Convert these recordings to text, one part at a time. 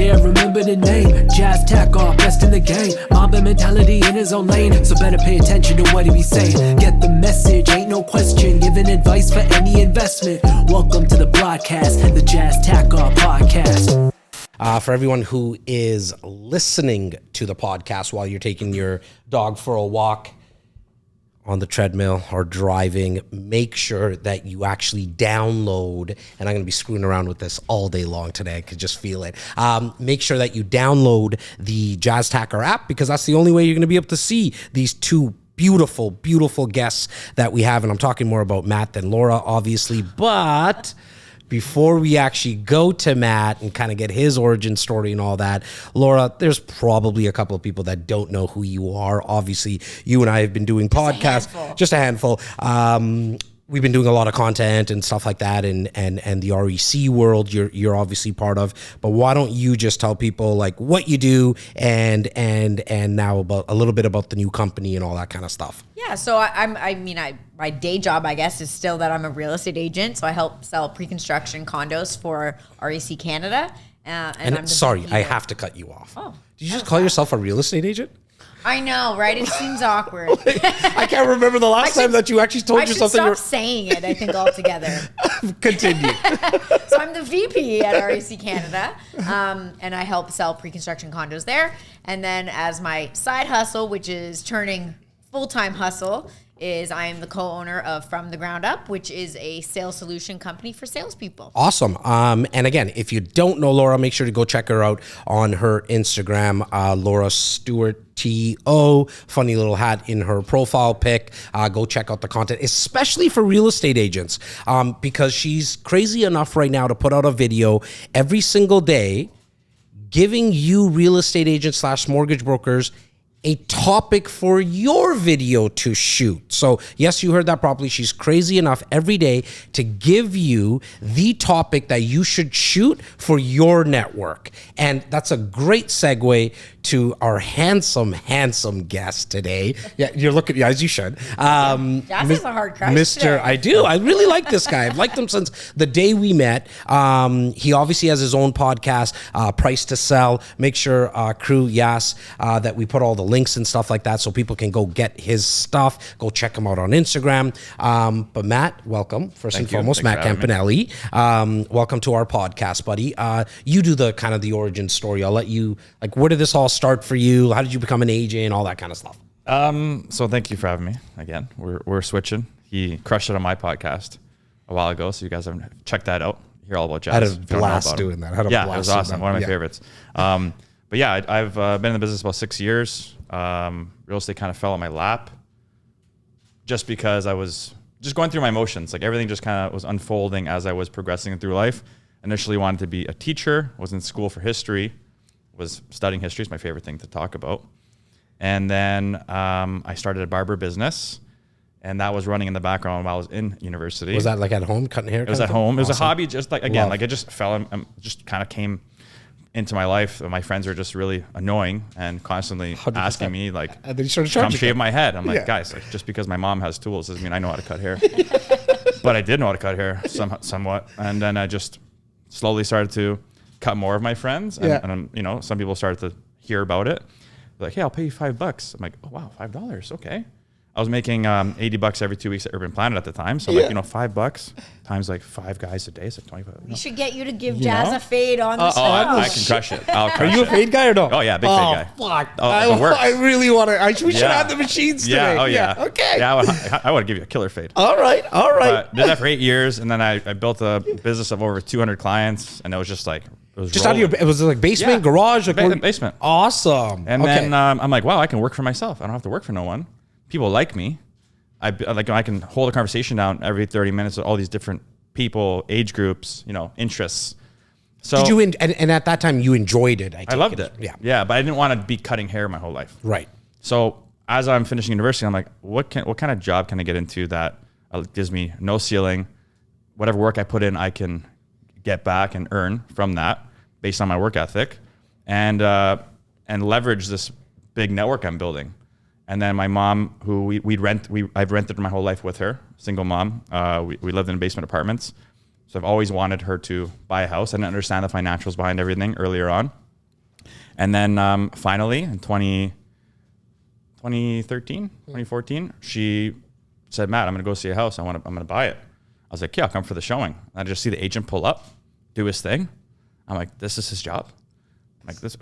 I remember the name. Jazz Takhar, best in the game. Mamba mentality in his own lane, so better pay attention to what he be saying. Get the message, ain't no question. Giving advice for any investment. Welcome to the broadcast, the Jazz Takhar podcast. For everyone who is listening to the podcast while you're taking your dog for a walk on the treadmill or driving, make sure that you actually download, and I'm going to be screwing around with this all day long today. I could just feel it. Make sure that you download the Jazz Takhar app, because that's the only way you're going to be able to see these two beautiful, beautiful guests that we have. And I'm talking more about Matt than Laura, obviously, but before we actually go to Matt and kind of get his origin story and all that, Laura, there's probably a couple of people that don't know who you are. Obviously, you and I have been doing podcasts, just a handful. We've been doing a lot of content and stuff like that, and the REC world you're obviously part of. But why don't you just tell people like what you do and now about a little bit about the new company and all that kind of stuff. Yeah, so my day job, I guess, is still that I'm a real estate agent. So I help sell pre-construction condos for REC Canada. And sorry, I have to cut you off. Oh, did you just call yourself a real estate agent? I know, right? It seems awkward. I can't remember the last time that you actually told yourself that I should stop saying it, I think, altogether. Continue. So I'm the VP at REC Canada, and I help sell pre-construction condos there. And then as my side hustle, which is turning full-time hustle, is I am the co-owner of From the Ground Up, which is a sales solution company for salespeople. Awesome. And again, if you don't know Laura, make sure to go check her out on her Instagram, Laura Stewart TO. Funny little hat in her profile pic. Go check out the content, especially for real estate agents, because she's crazy enough right now to put out a video every single day giving you real estate agents / mortgage brokers a topic for your video to shoot. So yes, you heard that properly. She's crazy enough every day to give you the topic that you should shoot for your network. And that's a great segue to our handsome guest today. Yeah, you're looking, yeah, as you should. Jazz is a hard crush Mr. today. I do. I really like this guy. I've liked him since the day we met. He obviously has his own podcast, Price to Sell. Make sure, crew, yes, that we put all the links and stuff like that so people can go get his stuff. Go check him out on Instagram. But Matt, welcome. First and foremost, Matt Campanelli. Welcome to our podcast, buddy. You do the kind of the origin story. I'll let you, like, where did this all start for you? How did you become an agent? All that kind of stuff. So thank you for having me again. We're switching. He crushed it on my podcast a while ago, so you guys haven't checked that out. Hear all about Jazz. I had a blast doing that. It was awesome. One of my favorites. But yeah, I've been in the business about 6 years. Real estate kind of fell on my lap just because I was just going through my motions. Like everything just kind of was unfolding as I was progressing through life. Initially wanted to be a teacher, was in school for history, was studying history. It's my favorite thing to talk about. And then I started a barber business, and that was running in the background while I was in university. Was that like at home, cutting hair? It was at home. It was a hobby, just like, again, like it just fell in, just kind of came into my life. My friends are just really annoying and constantly 100%. Asking me like, and then you started come shave my head. I'm like, guys, like, just because my mom has tools doesn't mean I know how to cut hair. But I did know how to cut hair somewhat. And then I just slowly started to cut more of my friends. And you know, some people started to hear about it. They're like, hey, I'll pay you $5. I'm like, oh wow, $5. Okay. I was making $80 every 2 weeks at Urban Planet at the time. So like, you know, $5 times like 5 guys a day. It's like 25. We should get you to give Jazz a fade on the show. I can crush it. I'll crush Are you a fade guy or no? Oh yeah, big fade guy. Fuck. I really want to. We should have the machines today. Yeah. Oh yeah. Okay. Yeah, I want to give you a killer fade. All right. But did that for 8 years, and then I built a business of over 200 clients, and it was just like. Just out of your, it was like basement, garage? Like basement. Awesome. And then I'm like, wow, I can work for myself. I don't have to work for no one. People like me. I can hold a conversation down every 30 minutes with all these different people, age groups, you know, interests. So did you and at that time you enjoyed it? I loved it. Yeah, but I didn't want to be cutting hair my whole life. Right. So as I'm finishing university, I'm like, what kind of job can I get into that gives me no ceiling? Whatever work I put in, I can get back and earn from that based on my work ethic, and leverage this big network I'm building. And then my mom, who I've rented my whole life with her, single mom. We lived in basement apartments. So I've always wanted her to buy a house. I didn't understand the financials behind everything earlier on. And then finally in 2014, she said, Matt, I'm going to go see a house. I'm going to buy it. I was like, yeah, I'll come for the showing. I just see the agent pull up, do his thing. I'm like, this is his job. I'm like, this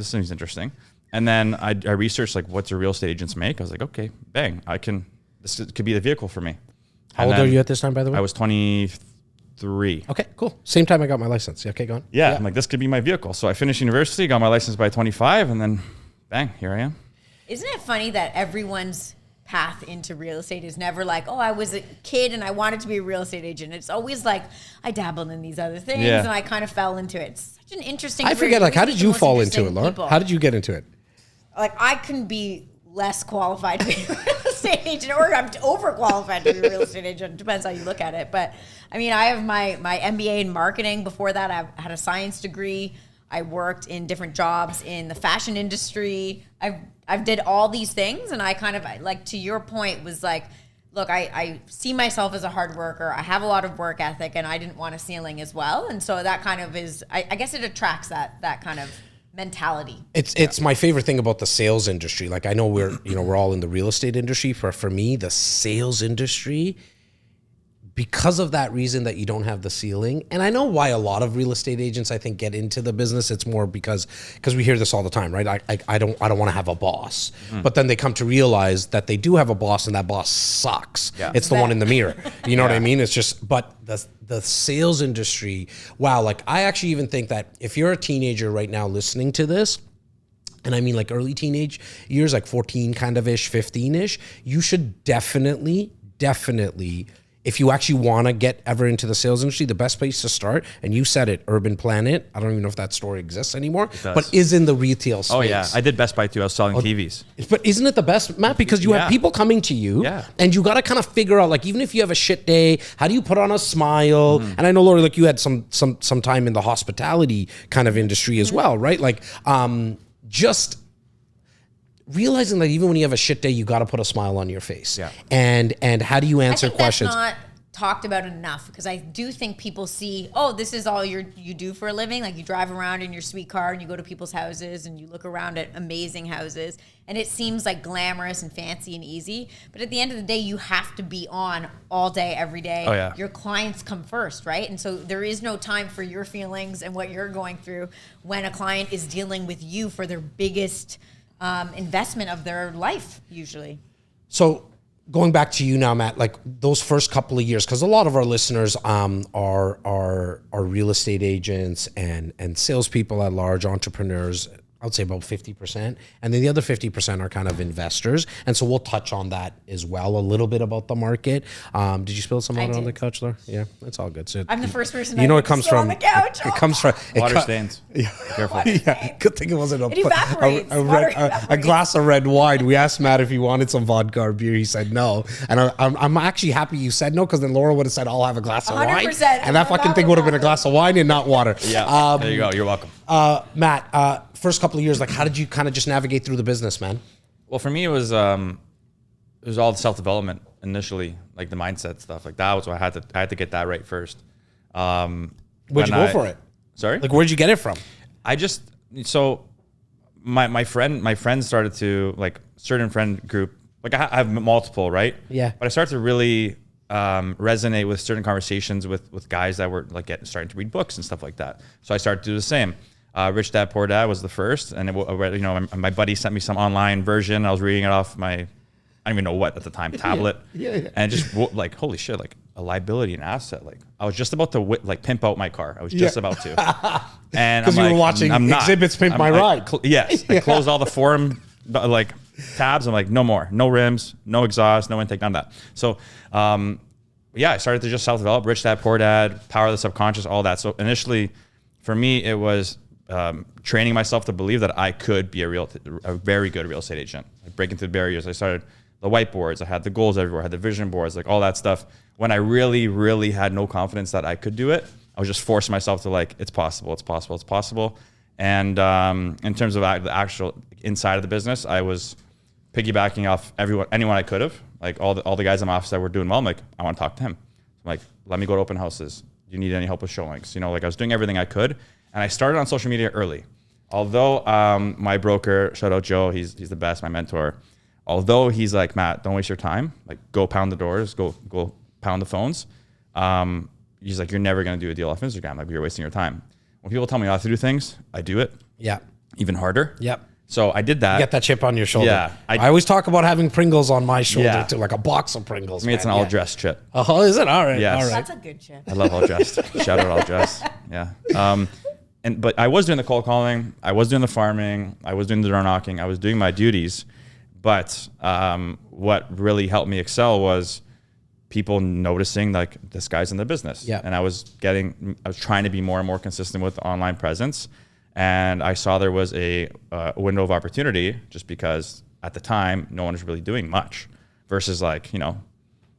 seems interesting. And then I researched like, what's a real estate agents make? I was like, okay, bang, this could be the vehicle for me. How old are you at this time, by the way? I was 23. Okay, cool. Same time I got my license. Okay, go on. Yeah, I'm like, this could be my vehicle. So I finished university, got my license by 25, and then bang, here I am. Isn't it funny that everyone's path into real estate is never like, oh, I was a kid and I wanted to be a real estate agent. It's always like, I dabbled in these other things and I kind of fell into it. It's such an interesting I forget, like, how did you fall into it, Laura? How did you get into it? Like, I couldn't be less qualified to be a real estate agent, or I'm overqualified to be a real estate agent. It depends how you look at it. But I mean, I have my MBA in marketing. Before that, I had a science degree. I worked in different jobs in the fashion industry. I've did all these things, and I kind of, like, to your point, was like, look, I see myself as a hard worker. I have a lot of work ethic, and I didn't want a ceiling as well. And so that kind of is, I guess it attracts that kind of mentality. It's my favorite thing about the sales industry. Like, I know we're all in the real estate industry. For me, the sales industry, because of that reason that you don't have the ceiling. And I know why a lot of real estate agents, I think, get into the business. It's more because we hear this all the time, right? I don't want to have a boss. But then they come to realize that they do have a boss, and that boss sucks. Yeah. It's the one in the mirror. You know what I mean? It's just, but the sales industry, wow. Like, I actually even think that if you're a teenager right now listening to this, and I mean like early teenage years, like 14 kind of ish, 15-ish, you should definitely, if you actually want to get ever into the sales industry, the best place to start, and you said it, Urban Planet, I don't even know if that store exists anymore, but is in the retail space. Oh yeah, I did Best Buy too. I was selling TVs. But isn't it the best, Matt? Because you have people coming to you, and you got to kind of figure out, like, even if you have a shit day, how do you put on a smile? And I know, Lori, like, you had some time in the hospitality kind of industry as well, right? Like, just realizing that even when you have a shit day, you got to put a smile on your face. Yeah. And how do you answer questions? That's not talked about enough, because I do think people see, oh, this is all you do for a living. Like, you drive around in your sweet car and you go to people's houses and you look around at amazing houses, and it seems like glamorous and fancy and easy. But at the end of the day, you have to be on all day, every day. Oh, yeah. Your clients come first, right? And so there is no time for your feelings and what you're going through when a client is dealing with you for their biggest investment of their life, usually. So going back to you now, Matt, like those first couple of years, because a lot of our listeners are real estate agents and salespeople at large, entrepreneurs. I would say about 50%. And then the other 50% are kind of investors. And so we'll touch on that as well, a little bit about the market. Did you spill some water on the couch, Laura? Yeah, it's all good. So I'm the first person it comes from, on the couch. It comes from water stains. Yeah. Careful. Yeah, good thing it wasn't it evaporates. A glass of red wine. We asked Matt if he wanted some vodka or beer. He said no. And I'm actually happy you said no, because then Laura would have said, I'll have a glass of 100%, wine. And that fucking thing would have been a glass of wine and not water. Yeah, there you go. You're welcome. Matt, first couple of years, like, how did you kind of just navigate through the business, man? Well, for me, it was all the self-development initially, like the mindset stuff. Like, that was what I had to get that right first. Where'd you go for it? Sorry? Like, where'd you get it from? My friends started to, like, certain friend group, like, I have multiple, right? Yeah. But I started to really resonate with certain conversations with guys that were, like, starting to read books and stuff like that. So I started to do the same. Rich Dad Poor Dad was the first, and my buddy sent me some online version. I was reading it off my, I don't even know what at the time, tablet. Yeah. And just like, holy shit, like a liability and asset. Like, I was just about to pimp out my car. I was just about to. And because you were watching Exhibits Pimp My Ride. Yes. I closed all the forum like tabs. I'm like, no more, no rims, no exhaust, no intake, none of that. So, I started to just self-develop. Rich Dad Poor Dad, Power of the Subconscious, all that. So initially, for me, it was training myself to believe that I could be a very good real estate agent, like breaking through the barriers. I started the whiteboards. I had the goals everywhere. I had the vision boards, like all that stuff. When I really, really had no confidence that I could do it, I was just forcing myself to, like, it's possible, it's possible, it's possible. And in terms of the actual inside of the business, I was piggybacking off anyone I could have, like all the guys in my office that were doing well. I'm like, I want to talk to him. I'm like, let me go to open houses. Do you need any help with showings? Like, I was doing everything I could. And I started on social media early. Although my broker, shout out Joe, he's the best, my mentor. Although he's like, Matt, don't waste your time. Like, go pound the doors, go pound the phones. He's like, you're never going to do a deal off Instagram. Like, you're wasting your time. When people tell me not to do things, I do it. Yeah. Even harder. Yep. So I did that. Get that chip on your shoulder. Yeah. I always talk about having Pringles on my shoulder Yeah. too, like a box of Pringles. I mean, it's an all dressed chip. Oh, is it? All right. Yes. All right. That's a good chip. I love all dressed. Shout out all dressed. Yeah. But I was doing the cold calling. I was doing the farming. I was doing the door knocking. I was doing my duties. But what really helped me excel was people noticing like this guy's in the business. Yeah. And I was trying to be more and more consistent with online presence. And I saw there was a window of opportunity just because at the time, no one was really doing much versus like,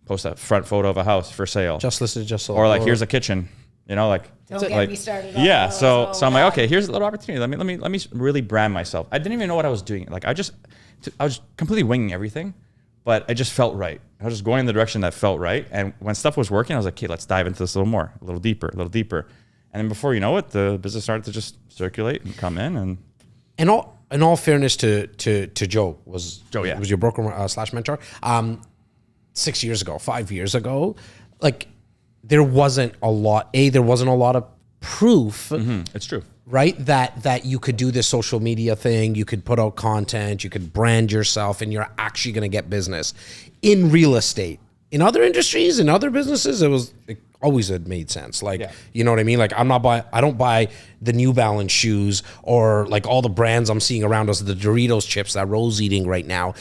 post a front photo of a house for sale. Just listed, just sold. Or like, here's a kitchen, like. Don't get like, me started. Yeah. On So those. I'm like, okay, here's a little opportunity. Let me really brand myself. I didn't even know what I was doing. Like I was completely winging everything, but it just felt right. I was just going in the direction that felt right. And when stuff was working, I was like, okay, let's dive into this a little more, a little deeper. And then before you know it, the business started to just circulate and come in. In all fairness to Joe, was your broker slash mentor. 6 years ago, 5 years ago, like there wasn't a lot of proof. It's true. Right? That you could do this social media thing, you could put out content, you could brand yourself, and you're actually going to get business in real estate. In other industries, in other businesses, it always had made sense. Like, you know what I mean? Like I don't buy the New Balance shoes or like all the brands I'm seeing around us, the Doritos chips that Ro's eating right now,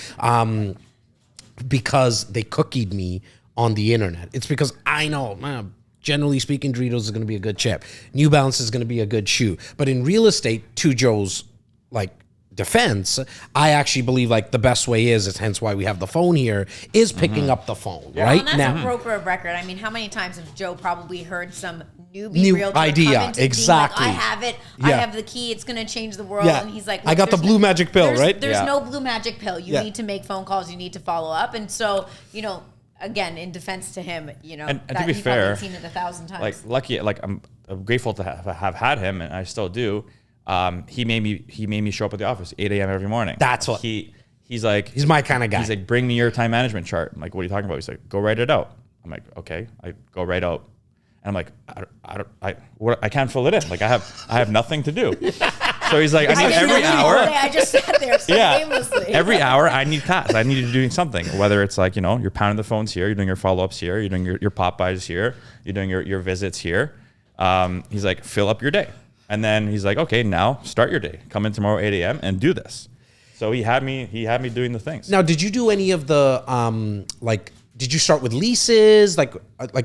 because they cookied me on the internet. It's because I know, man, generally speaking, Doritos is going to be a good chip. New Balance is going to be a good shoe. But in real estate, to Joe's like defense, I actually believe like the best way is hence why we have the phone here, is picking up the phone, right? Well, and that's a broker of record. I mean, how many times has Joe probably heard some new realtor idea, come into exactly. being like, I have it, I have the key, it's going to change the world. Yeah. And he's like, I got the blue magic pill, right? There's no blue magic pill. You need to make phone calls, you need to follow up. And so, again, in defense to him, and that to be he fair, probably seen it 1,000 times. like lucky, like I'm grateful to have had him, and I still do. He made me show up at the office 8 a.m. every morning. That's what he's like. He's my kind of guy. He's like, bring me your time management chart. I'm like, what are you talking about? He's like, go write it out. I'm like, okay, I go write out. And I'm like, I can't fill it in. Like I have nothing to do. So he's like, I need every hour. I just sat there so aimlessly. Every hour I need tasks. I need to do something. Whether it's like, you're pounding the phones here, you're doing your follow-ups here, you're doing your pop-bys here, you're doing your visits here. He's like, fill up your day. And then he's like, okay, now start your day. Come in tomorrow 8 a.m. and do this. So he had me doing the things. Now, did you do any of the did you start with leases? Like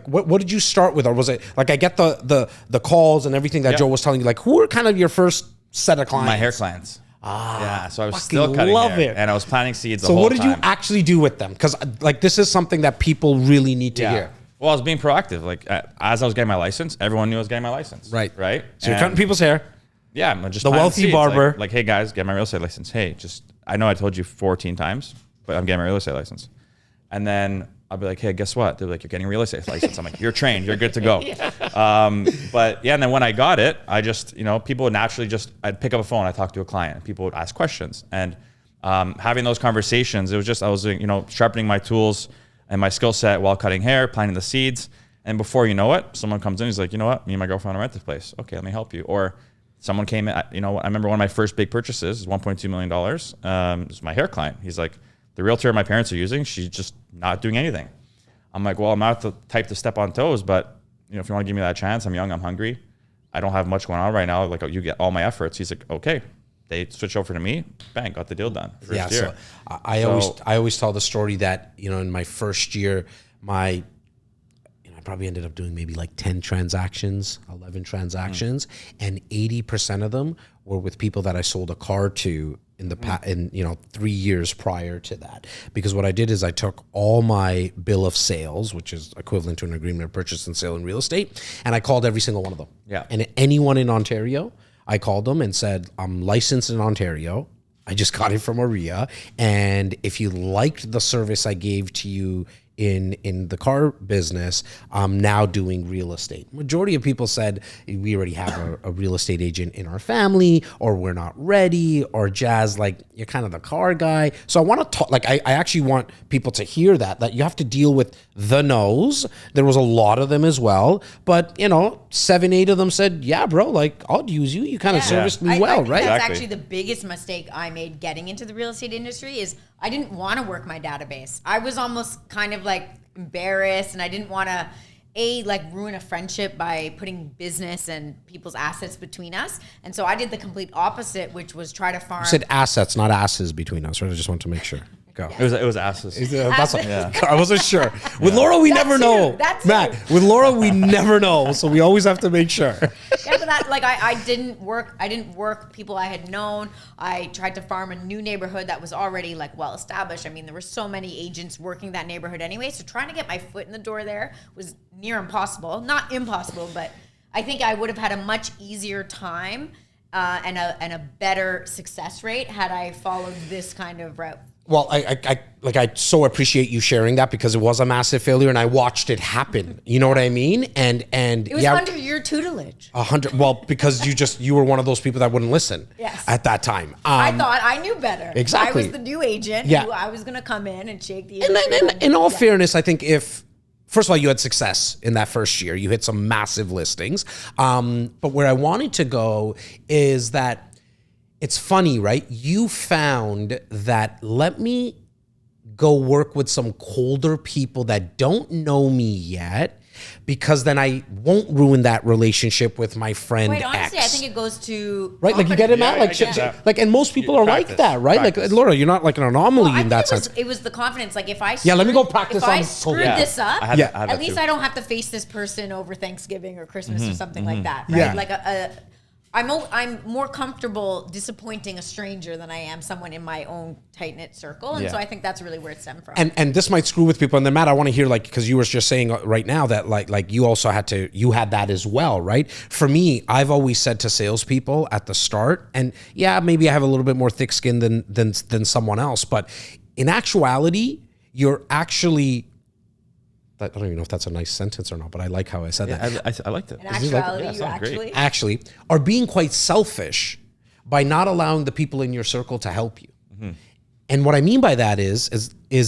what did you start with? Or was it like, I get the calls and everything that Joe was telling you, like who were kind of your first set of clients? My hair clients. Yeah, so I was still cutting love hair, it. and I was planting seeds the whole So time. what did you actually do with them? Because like this is something that people really need to hear. Well, I was being proactive. Like as I was getting my license, everyone knew I was getting my license. Right. So you're And cutting people's hair. Yeah, I'm just The planting wealthy seeds. barber. Like, hey guys, get my real estate license. Hey, I know I told you 14 times, but I'm getting my real estate license. And then I'll be like, hey, guess what? They're like, you're getting a real estate license. I'm like, you're trained, you're good to go. But yeah, and then when I got it, I just, people would naturally I'd pick up a phone, I'd talk to a client, and people would ask questions. And having those conversations, it was just, I was, sharpening my tools and my skill set while cutting hair, planting the seeds. And before you know it, someone comes in, he's like, you know what? Me and my girlfriend want to rent this place. Okay, let me help you. Or someone came in, I remember one of my first big purchases, $1.2 million. It was my hair client. He's like, the realtor my parents are using, she's just not doing anything. I'm like, well, I'm not the type to step on toes, but if you want to give me that chance, I'm young, I'm hungry. I don't have much going on right now. Like, you get all my efforts. He's like, okay. They switch over to me, bang, got the deal done. First year. So I always tell the story that, in my first year, I probably ended up doing maybe like 10 transactions, 11 transactions, and 80% of them were with people that I sold a car to in the 3 years prior to that. Because what I did is I took all my bill of sales, which is equivalent to an agreement of purchase and sale in real estate, and I called every single one of them. Yeah. And anyone in Ontario, I called them and said, I'm licensed in Ontario. I just got it from Maria. And if you liked the service I gave to you in the car business, now doing real estate. Majority of people said we already have a real estate agent in our family, or we're not ready, or Jazz, like you're kind of the car guy. So I want to talk, like I actually want people to hear that you have to deal with the no's. There was a lot of them as well, but 7, 8 of them said, yeah, bro, like I'll use you. You kind of serviced me well, I think right? That's Exactly. actually the biggest mistake I made getting into the real estate industry is I didn't want to work my database. I was almost kind of like embarrassed, and I didn't want to ruin a friendship by putting business and people's assets between us. And so I did the complete opposite, which was try to farm. You said assets, not asses between us, right? I just want to make sure. Go. It was asses. That's I wasn't sure. With Laura, we never know. That's Matt, with Laura, we never know. So we always have to make sure. Yeah, but that, like, I didn't work people I had known. I tried to farm a new neighborhood that was already like well established. I mean, there were so many agents working that neighborhood anyway. So trying to get my foot in the door there was near impossible. Not impossible, but I think I would have had a much easier time and a better success rate had I followed this kind of route. Well, I so appreciate you sharing that, because it was a massive failure and I watched it happen. You know what I mean? And it was under your tutelage. 100. Well, because you were one of those people that wouldn't listen. Yes. At that time. I thought I knew better. Exactly. I was the new agent. Yeah. Who I was going to come in and shake the And industry. in all fairness, I think first of all, you had success in that first year. You hit some massive listings. But where I wanted to go is that it's funny, right? You found that let me go work with some colder people that don't know me yet, because then I won't ruin that relationship with my friend Wait, honestly, X. I think it goes to Right, like you get it, Matt. Yeah, Like, I get that. like, and most people are like Practice. that, right? Practice. Like, Laura, you're not like an anomaly I in that think sense. it was the confidence. Like if I Yeah, let me go practice if I on- screwed Yeah. this up, I had at that least too. I don't have to face this person over Thanksgiving or Christmas or something like that. Right? Yeah. Like I'm more comfortable disappointing a stranger than I am someone in my own tight knit circle, and Yeah. so I think that's really where it stemmed from. And this might screw with people. And then Matt, I want to hear, like, because you were just saying right now that like you also had that as well, right? For me, I've always said to salespeople at the start, and yeah, maybe I have a little bit more thick skin than someone else, but in actuality, you're actually. I don't even know if that's a nice sentence or not, but I like how I said that. I liked it. in actuality, yeah, you sounds great. actually. Actually, are being quite selfish by not allowing the people in your circle to help you. And what I mean by that is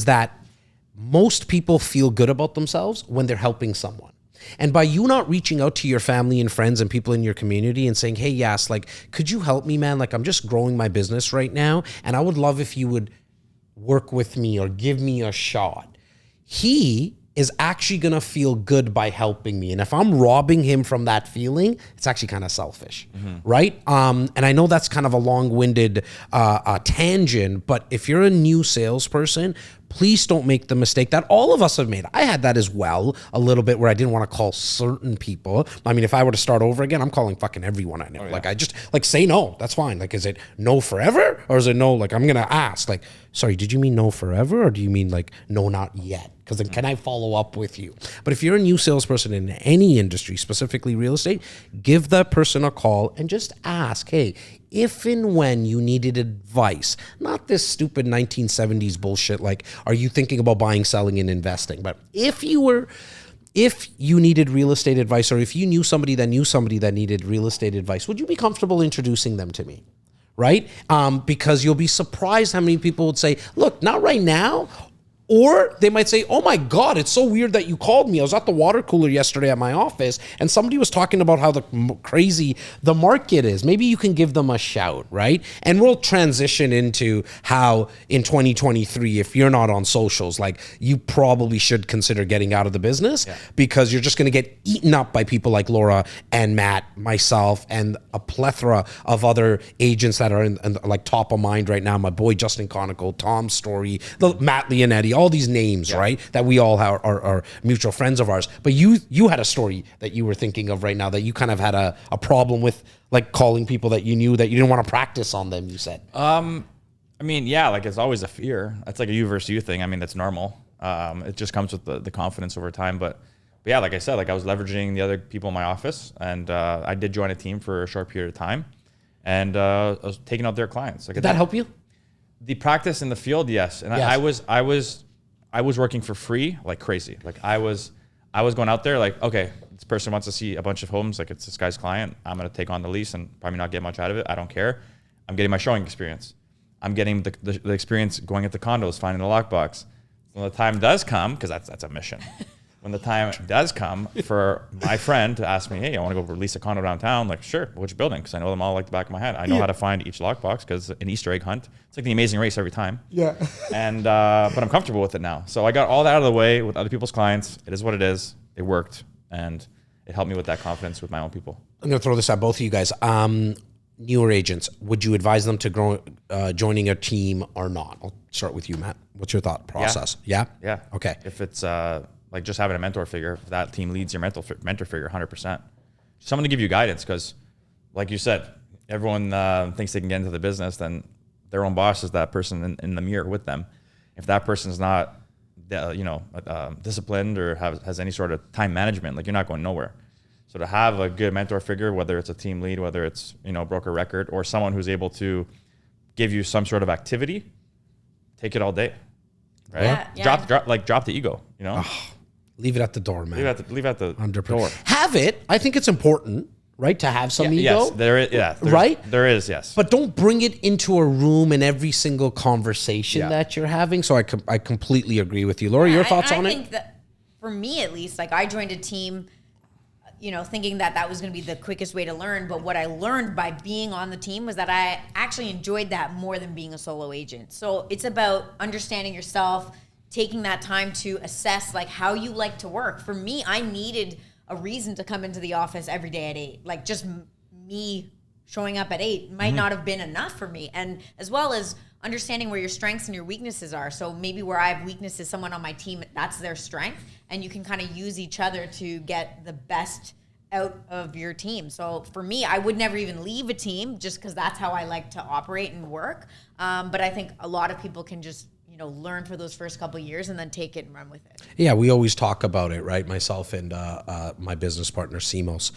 that most people feel good about themselves when they're helping someone. And by you not reaching out to your family and friends and people in your community and saying, hey, Yas, like, could you help me, man? Like, I'm just growing my business right now, and I would love if you would work with me or give me a shot. He is actually going to feel good by helping me. And if I'm robbing him from that feeling, it's actually kind of selfish, right? And I know that's kind of a long-winded tangent, but if you're a new salesperson, please don't make the mistake that all of us have made. I had that as well, a little bit, where I didn't want to call certain people. I mean, if I were to start over again, I'm calling fucking everyone I know. Like, I just, like, say no. That's fine. Like, is it no forever? Or is it no, like, I'm going to ask, like, sorry, did you mean no forever? Or do you mean, like, no, not yet? Because then can I follow up with you? But if you're a new salesperson in any industry, specifically real estate, give that person a call and just ask, hey, if and when you needed advice, not this stupid 1970s bullshit, like, are you thinking about buying, selling, and investing? But if you needed real estate advice, or if you knew somebody that needed real estate advice, would you be comfortable introducing them to me? Right? Because you'll be surprised how many people would say, look, not right now. Or they might say, oh my God, it's so weird that you called me. I was at the water cooler yesterday at my office and somebody was talking about how crazy the market is. Maybe you can give them a shout, right? And we'll transition into how in 2023, if you're not on socials, like, you probably should consider getting out of the business, because you're just going to get eaten up by people like Laura and Matt, myself, and a plethora of other agents that are in like top of mind right now. My boy Justin Conical, Tom Story, Matt Leonetti, all these names, right? That we all are mutual friends of ours. But you had a story that you were thinking of right now that you kind of had a problem with, like, calling people that you knew that you didn't want to practice on them, you said. I mean, yeah, like, it's always a fear. It's like a you versus you thing. I mean, that's normal. It just comes with the confidence over time. But yeah, like I said, like, I was leveraging the other people in my office, and I did join a team for a short period of time, and I was taking out their clients. Like, Did that help you? The practice in the field, yes. And Yes. I was working for free like crazy. Like I was going out there like, okay, this person wants to see a bunch of homes. Like it's this guy's client. I'm going to take on the lease and probably not get much out of it. I don't care. I'm getting my showing experience. I'm getting the experience going at the condos, finding the lockbox. When the time does come, because that's a mission. When the time does come for my friend to ask me, hey, I want to go release a condo downtown, like, sure, which building? Because I know them all like the back of my head. I know how to find each lockbox because an Easter egg hunt. It's like the Amazing Race every time. Yeah. And but I'm comfortable with it now. So I got all that out of the way with other people's clients. It is what it is. It worked. And it helped me with that confidence with my own people. I'm going to throw this at both of you guys. Newer agents, would you advise them to joining a team or not? I'll start with you, Matt. What's your thought process? Yeah? Yeah. Okay. If it's like just having a mentor figure, if that team leads your mentor figure 100%. Someone to give you guidance because, like you said, everyone thinks they can get into the business, then their own boss is that person in the mirror with them. If that person's not, disciplined or has any sort of time management, like you're not going nowhere. So to have a good mentor figure, whether it's a team lead, whether it's, broker record or someone who's able to give you some sort of activity, take it all day, right? Yeah. Drop the ego, Leave it at the door, man. Leave it at the 100%. door. Have it. I think it's important, right? To have some ego. Yes, there is. Yeah, right? There is, yes. But don't bring it into a room in every single conversation that you're having. So I completely agree with you. Laura, your thoughts on it? I think that for me, at least, like I joined a team, thinking that was going to be the quickest way to learn. But what I learned by being on the team was that I actually enjoyed that more than being a solo agent. So it's about understanding yourself, taking that time to assess like how you like to work. For me, I needed a reason to come into the office every day at 8. Like just me showing up at 8 might not have been enough for me. And as well as understanding where your strengths and your weaknesses are. So maybe where I have weaknesses, someone on my team, that's their strength. And you can kind of use each other to get the best out of your team. So for me, I would never even leave a team just because that's how I like to operate and work. But I think a lot of people can just learn for those first couple of years and then take it and run with it. Yeah, we always talk about it, right? Myself and my business partner, Simos,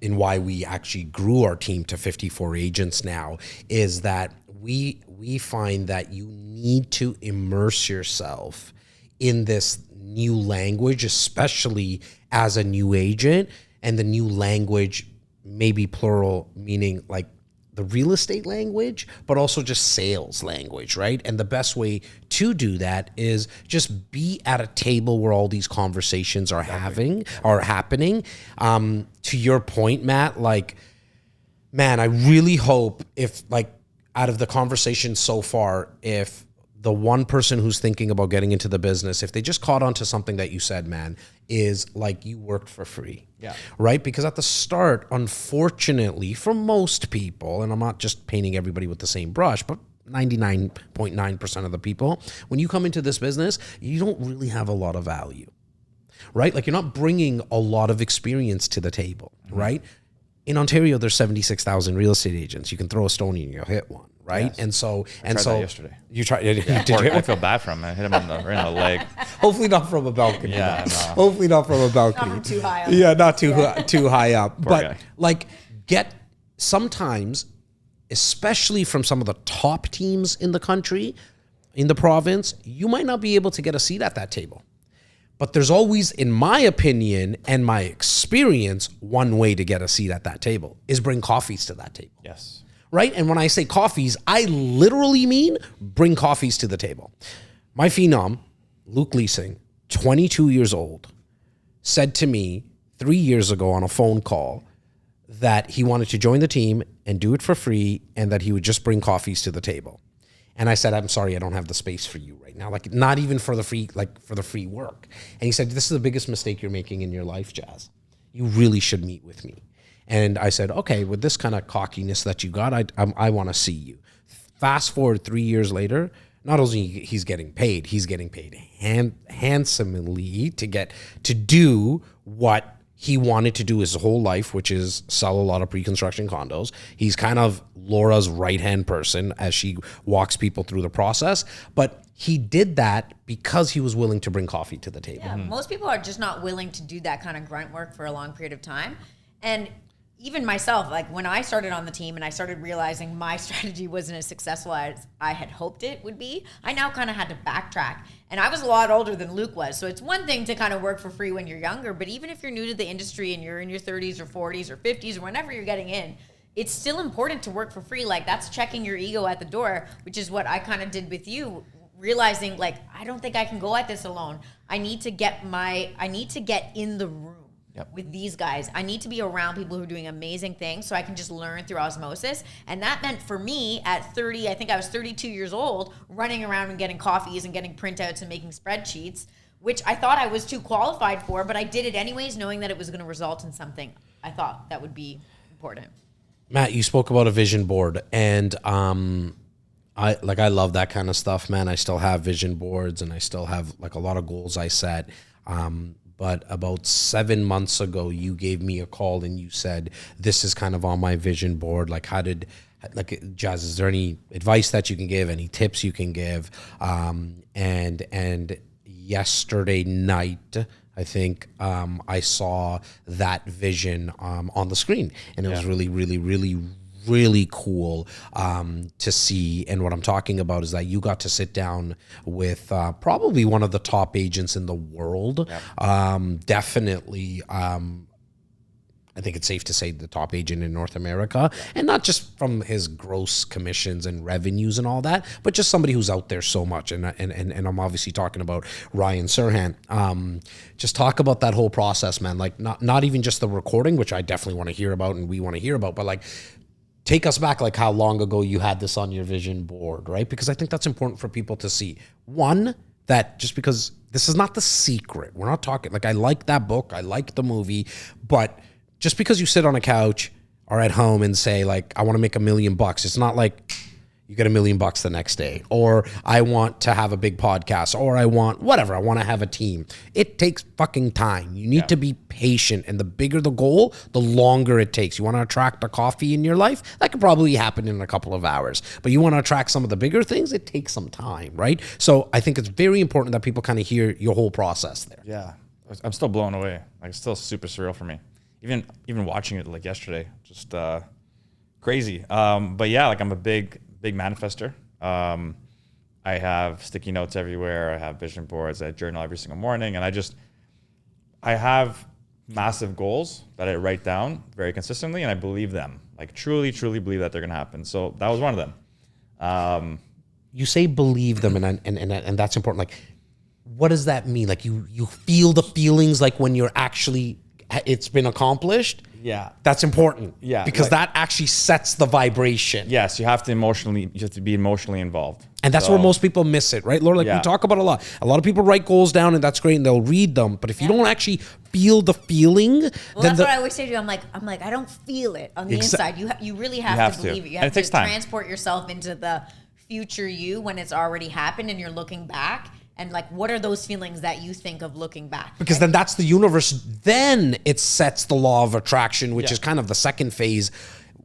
in why we actually grew our team to 54 agents now is that we find that you need to immerse yourself in this new language, especially as a new agent, and the new language, maybe plural, meaning like the real estate language, but also just sales language, right? And the best way to do that is just be at a table where all these conversations are happening. To your point, Matt, like, man, I really hope if like out of the conversation so far, if the one person who's thinking about getting into the business, if they just caught on to something that you said, man, is like you worked for free. Yeah. Right? Because at the start, unfortunately, for most people, and I'm not just painting everybody with the same brush, but 99.9% of the people, when you come into this business, you don't really have a lot of value. Right? Like you're not bringing a lot of experience to the table, right? In Ontario, there's 76,000 real estate agents. You can throw a stone and you'll hit one, right? Yes. And so, I tried that yesterday. You tried. Did you? I feel bad for him. I hit him right in the leg. Hopefully not from a balcony. Yeah, no. no. Hopefully not from a balcony. Not from too high up. Yeah, not too high up. But guy. like, sometimes, especially from some of the top teams in the country, in the province, you might not be able to get a seat at that table. But there's always, in my opinion and my experience, one way to get a seat at that table is bring coffees to that table. Yes. Right? And when I say coffees, I literally mean bring coffees to the table. My phenom, Luke Leasing, 22 years old, said to me 3 years ago on a phone call that he wanted to join the team and do it for free and that he would just bring coffees to the table. And I said, I'm sorry, I don't have the space for you right now. Like, not even for the free work. And he said, this is the biggest mistake you're making in your life, Jazz. You really should meet with me. And I said, okay, with this kind of cockiness that you got, I want to see you. Fast forward 3 years later, not only he's getting paid handsomely to do what he wanted to do his whole life, which is sell a lot of pre-construction condos. He's kind of Laura's right-hand person as she walks people through the process. But he did that because he was willing to bring coffee to the table. Yeah, most people are just not willing to do that kind of grunt work for a long period of time. And even myself, like when I started on the team and I started realizing my strategy wasn't as successful as I had hoped it would be, I now kind of had to backtrack. And I was a lot older than Luke was. So it's one thing to kind of work for free when you're younger, but even if you're new to the industry and you're in your 30s or 40s or 50s or whenever you're getting in, it's still important to work for free. Like that's checking your ego at the door, which is what I kind of did with you, realizing like, I don't think I can go at this alone. I need to get in the room. Yep. With these guys. I need to be around people who are doing amazing things so I can just learn through osmosis. And that meant for me at 30, I think I was 32 years old, running around and getting coffees and getting printouts and making spreadsheets, which I thought I was too qualified for, but I did it anyways, knowing that it was going to result in something I thought that would be important. Matt, you spoke about a vision board, and I love that kind of stuff, man. I still have vision boards, and I still have like a lot of goals I set. But about 7 months ago, you gave me a call and you said, this is kind of on my vision board. Like, Jazz, is there any advice that you can give, any tips you can give? And yesterday night, I think I saw that vision on the screen, and it was really, really, really, really cool to see. And what I'm talking about is that you got to sit down with probably one of the top agents in the world. Yep. Definitely, I think it's safe to say the top agent in North America, and not just from his gross commissions and revenues and all that, but just somebody who's out there so much. And I'm obviously talking about Ryan Serhant. Just talk about that whole process, man. Like not even just the recording, which I definitely want to hear about and we want to hear about, but like, take us back, like how long ago you had this on your vision board, right? Because I think that's important for people to see. One, that just because this is not The Secret. We're not talking, like I like that book, I like the movie, but just because you sit on a couch or at home and say like, I want to make $1 million, it's not like you get $1 million the next day, or I want to have a big podcast, or I want whatever, I want to have a team. It takes fucking time. You need to be patient, and the bigger the goal, the longer it takes. You want to attract a coffee in your life, that could probably happen in a couple of hours, but you want to attract some of the bigger things, it takes some time, right? So I think it's very important that people kind of hear your whole process there. Yeah, I'm still blown away. Like, it's still super surreal for me. Even watching it like yesterday, just crazy. But yeah, like I'm a big manifester. I have sticky notes everywhere. I have vision boards. I journal every single morning, and I have massive goals that I write down very consistently, and I believe them. Like truly believe that they're gonna happen. So that was one of them. You say believe them, and that's important. Like, what does that mean? Like you feel the feelings like when you're actually it's been accomplished. Yeah, that's important. Yeah, because that actually sets the vibration. Yes, you have to be emotionally involved, and that's where most people miss it, right, Laura? Like we talk about a lot. A lot of people write goals down, and that's great, and they'll read them. But if you don't actually feel the feeling, well, that's what I always say to you. I'm like, I don't feel it on the inside. You really have to believe it. You have to transport yourself into the future you when it's already happened, and you're looking back. And like, what are those feelings that you think of looking back? Because then that's the universe. Then it sets the law of attraction, which is kind of the second phase,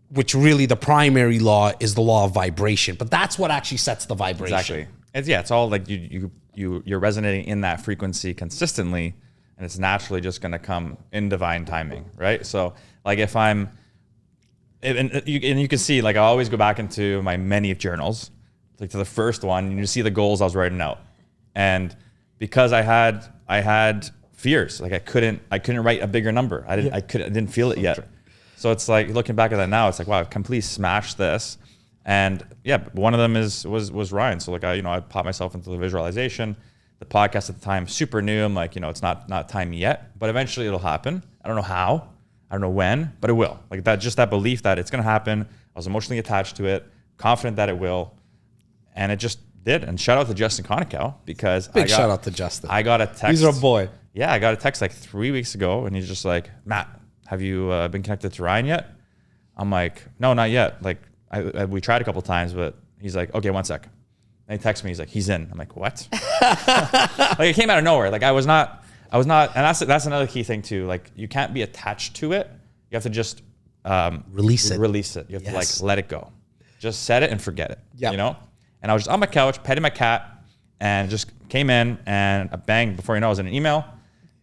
which really the primary law is the law of vibration. But that's what actually sets the vibration. Exactly. It's all like you're resonating in that frequency consistently, and it's naturally just going to come in divine timing, right? So like if and you can see, like I always go back into my many journals, like to the first one, and you see the goals I was writing out. And because I had fears, like I couldn't write a bigger number. I didn't feel it yet. So it's like looking back at that now, it's like, wow, I've completely smashed this. And yeah, one of them was Ryan. So like I popped myself into the visualization. The podcast at the time, super new. I'm like, it's not time yet, but eventually it'll happen. I don't know how, I don't know when, but it will. Like that belief that it's gonna happen. I was emotionally attached to it, confident that it will, and it just did. And shout out to Justin Conocow, because shout out to Justin. I got a text. He's our boy. Yeah, I got a text like 3 weeks ago, and he's just like, Matt, have you been connected to Ryan yet? I'm like, no, not yet. Like we tried a couple times, but he's like, okay, 1 sec. And he texts me. He's like, he's in. I'm like, what? Like it came out of nowhere. Like I was not. And that's another key thing too. Like you can't be attached to it. You have to just release it. You have to like let it go. Just set it and forget it. Yeah. And I was just on my couch petting my cat, and just came in, and bang, before you know, I was in an email,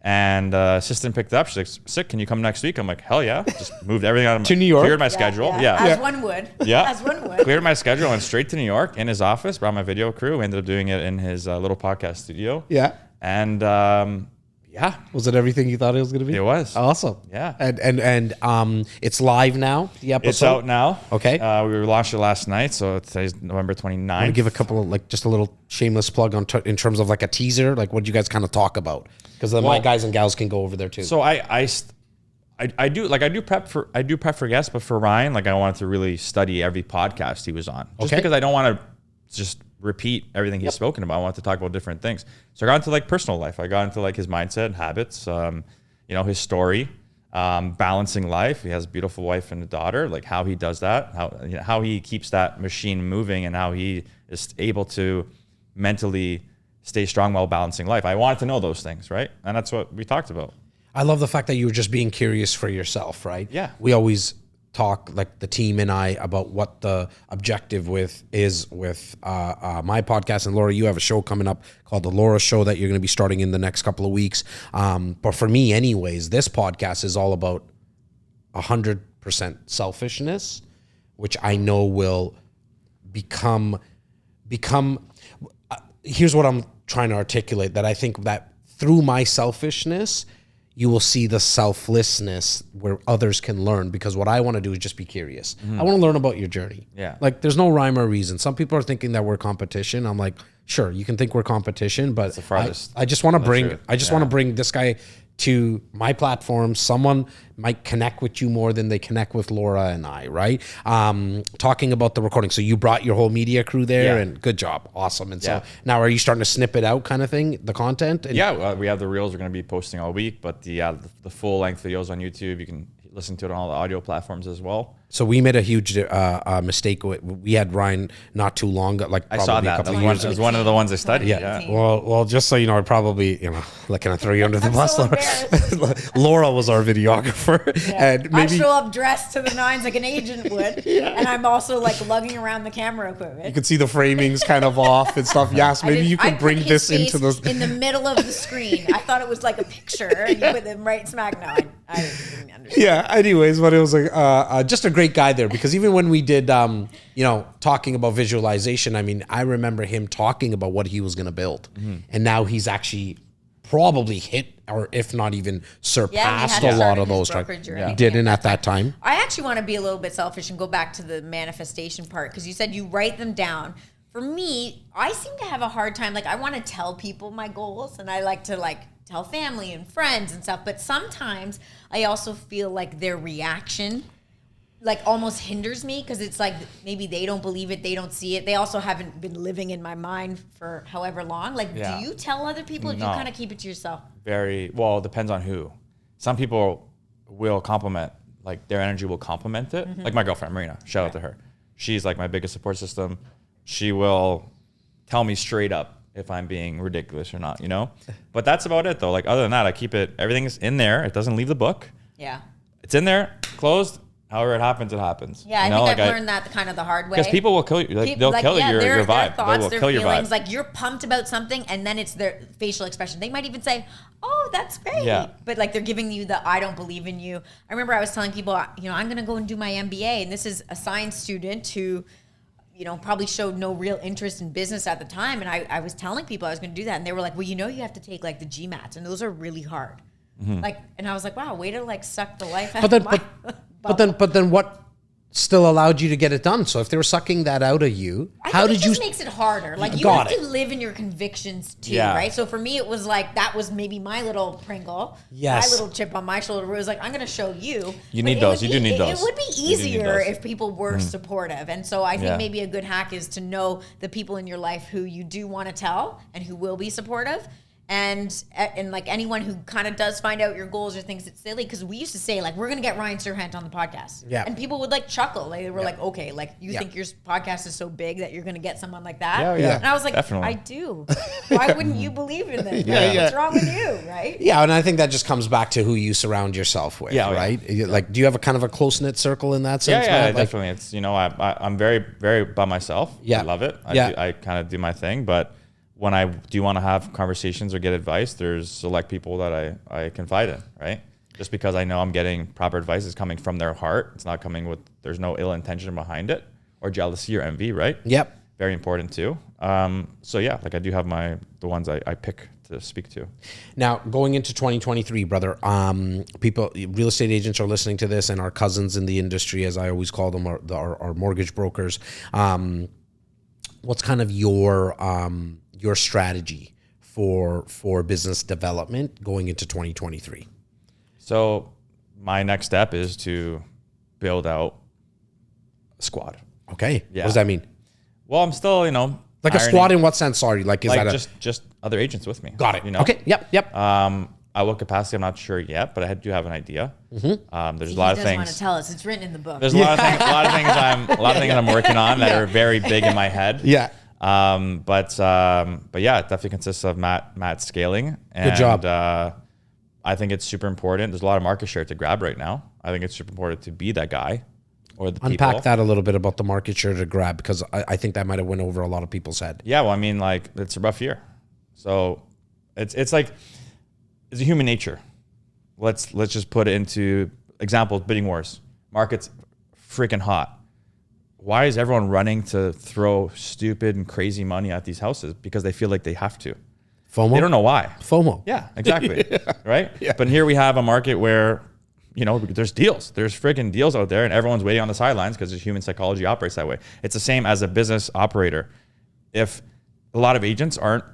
And assistant picked up. She's like, sick, can you come next week? I'm like, hell yeah. Just moved everything out of To New York? Cleared my schedule. Yeah. As one would. Yeah. As one would. Cleared my schedule, went straight to New York in his office, brought my video crew. We ended up doing it in his little podcast studio. Yeah. And yeah. Was it everything you thought it was going to be? It was. Awesome. Yeah. And it's live now, the episode? It's out now. Okay. We launched it last night, so today's November 29th. I'm gonna give a couple of like just a little shameless plug on in terms of like a teaser, like what you guys kind of talk about, because then my guys and gals can go over there too. So I do prep for guests, but for Ryan, like I wanted to really study every podcast he was on, just because I don't want to just repeat everything he's spoken about. I want to talk about different things. So I got into like personal life. I got into like his mindset, habits, his story, balancing life. He has a beautiful wife and a daughter, like how he does that, how he keeps that machine moving, and how he is able to mentally stay strong while balancing life. I wanted to know those things, right? And that's what we talked about. I love the fact that you were just being curious for yourself, right? Yeah. We always talk, like the team and I, about what the objective is with my podcast. And Laura, you have a show coming up called The Laura Show that you're going to be starting in the next couple of weeks. But for me anyways, this podcast is all about 100% selfishness, which I know will become here's what I'm trying to articulate, that I think that through my selfishness, you will see the selflessness where others can learn, because what I want to do is just be curious. I want to learn about your journey. Yeah. Like there's no rhyme or reason. Some people are thinking that we're competition. I'm like, sure, you can think we're competition, but the farthest I just want to bring, truth. I just want to bring this guy to my platform. Someone might connect with you more than they connect with Laura and I, right? Talking about the recording. So you brought your whole media crew there, Yeah. and good job. Awesome. And Yeah. so now are you starting to snip it out kind of thing, the content? And Yeah, we have the reels we're going to be posting all week, but the full length videos on YouTube, you can listen to it on all the audio platforms as well. So we made a huge mistake. We had Ryan not too long ago, like I probably saw a that. couple That of years was ago. one of the ones I studied. Yeah. Yeah. Well, just so you know, I probably, like, can I throw you under the I'm bus, so Laura? embarrassed. Laura was our videographer, and I maybe show up dressed to the nines like an agent would, and I'm also like lugging around the camera equipment. you can see the framings kind of off and stuff. Yes, maybe you I could bring put his this into face the. in the middle of the screen. I thought it was like a picture, and you put them right smack. No, I didn't understand. Yeah. Anyways, but it was like just a great guy there, because even when we did, talking about visualization, I mean, I remember him talking about what he was going to build, and now he's actually probably hit, or if not even surpassed, had a lot started of his those. brokerage or He anything didn't at at that time. I actually want to be a little bit selfish and go back to the manifestation part, because you said you write them down. For me, I seem to have a hard time. Like, I want to tell people my goals, and I like to tell family and friends and stuff. But sometimes I also feel like their reaction almost hinders me, because it's like maybe they don't believe it, they don't see it. They also haven't been living in my mind for however long. Yeah. Do you tell other people, or do you No. kind of keep it to yourself? Very well. It depends on who. Some people will compliment, like their energy will complement it. Like my girlfriend Marina, shout out to her. She's like my biggest support system. She will tell me straight up if I'm being ridiculous or not, But that's about it though. Like other than that, I keep it. Everything's in there. It doesn't leave the book. Yeah. It's in there, closed. However it happens, it happens. Yeah, I think I've learned that kind of the hard way. Because people will kill you. They'll kill your their vibe. Thoughts, They will their kill your feelings. vibe. Like, you're pumped about something, and then it's their facial expression. They might even say, "Oh, that's great," Yeah. but they're giving you the "I don't believe in you." I remember I was telling people, I'm going to go and do my MBA, and this is a science student who, probably showed no real interest in business at the time, and I was telling people I was going to do that, and they were like, "Well, you have to take the GMATs, and those are really hard." And I was like, "Wow, way to suck the life out of my." But then what still allowed you to get it done? So if they were sucking that out of you, how did it you? just makes it harder. You Got have it. to live in your convictions too, Yeah. right? So for me, it was that was maybe my little Pringle, Yes. my little chip on my shoulder. Where it was I'm going to show you. You But need it those. would You do be- need those. It would be You do need easier those. if people were supportive. And so I think Yeah. maybe a good hack is to know the people in your life who you do want to tell and who will be supportive. And anyone who kind of does find out your goals or thinks it's silly, because we used to say we're gonna get Ryan Serhant on the podcast, Yeah. and people would chuckle. They were okay, you Yeah. think your podcast is so big that you're gonna get someone like that? Yeah. And I was like, Definitely. I do. Why wouldn't you believe in this? Yeah. What's wrong with you, right? Yeah, and I think that just comes back to who you surround yourself with, Yeah, right? Do you have a kind of a close knit circle in that sense? Yeah, Matt? definitely. It's I'm very, very by myself. Yeah. I love it. Yeah. I kind of do my thing, but when I do want to have conversations or get advice, there's select people that I confide in, right? Just because I know I'm getting proper advice is coming from their heart. It's not coming with, there's no ill intention behind it or jealousy or envy, right? Yep. Very important too. So yeah, like I do have the ones I pick to speak to. Now, going into 2023, brother, people, real estate agents are listening to this, and our cousins in the industry, as I always call them, are mortgage brokers. What's kind of your strategy for business development going into 2023? So my next step is to build out a squad. Okay. Yeah. What does that mean? Well, I'm still, Like a squad in what sense? Sorry. Like, is like that just other agents with me. got it. Okay. Yep. At what capacity, I'm not sure yet, but I do have an idea. There's a lot of things. Want to tell us? It's written in the book. There's a lot of things I'm working on that are very big in my head. Yeah. But yeah, it definitely consists of Matt scaling. And, Good job. I think it's super important. There's a lot of market share to grab right now. I think it's super important to be that guy or the Unpack people. that a little bit about the market share to grab, because I think that might have went over a lot of people's head. Yeah, well, I mean, like, it's a rough year. So it's like, it's a human nature. Let's just put it into examples, bidding wars. Market's freaking hot. Why is everyone running to throw stupid and crazy money at these houses? Because they feel like they have to. FOMO? They don't know why. FOMO. Yeah, exactly. Right? Yeah. But here we have a market where, there's deals. There's freaking deals out there, and everyone's waiting on the sidelines because human psychology operates that way. It's the same as a business operator. If a lot of agents aren't,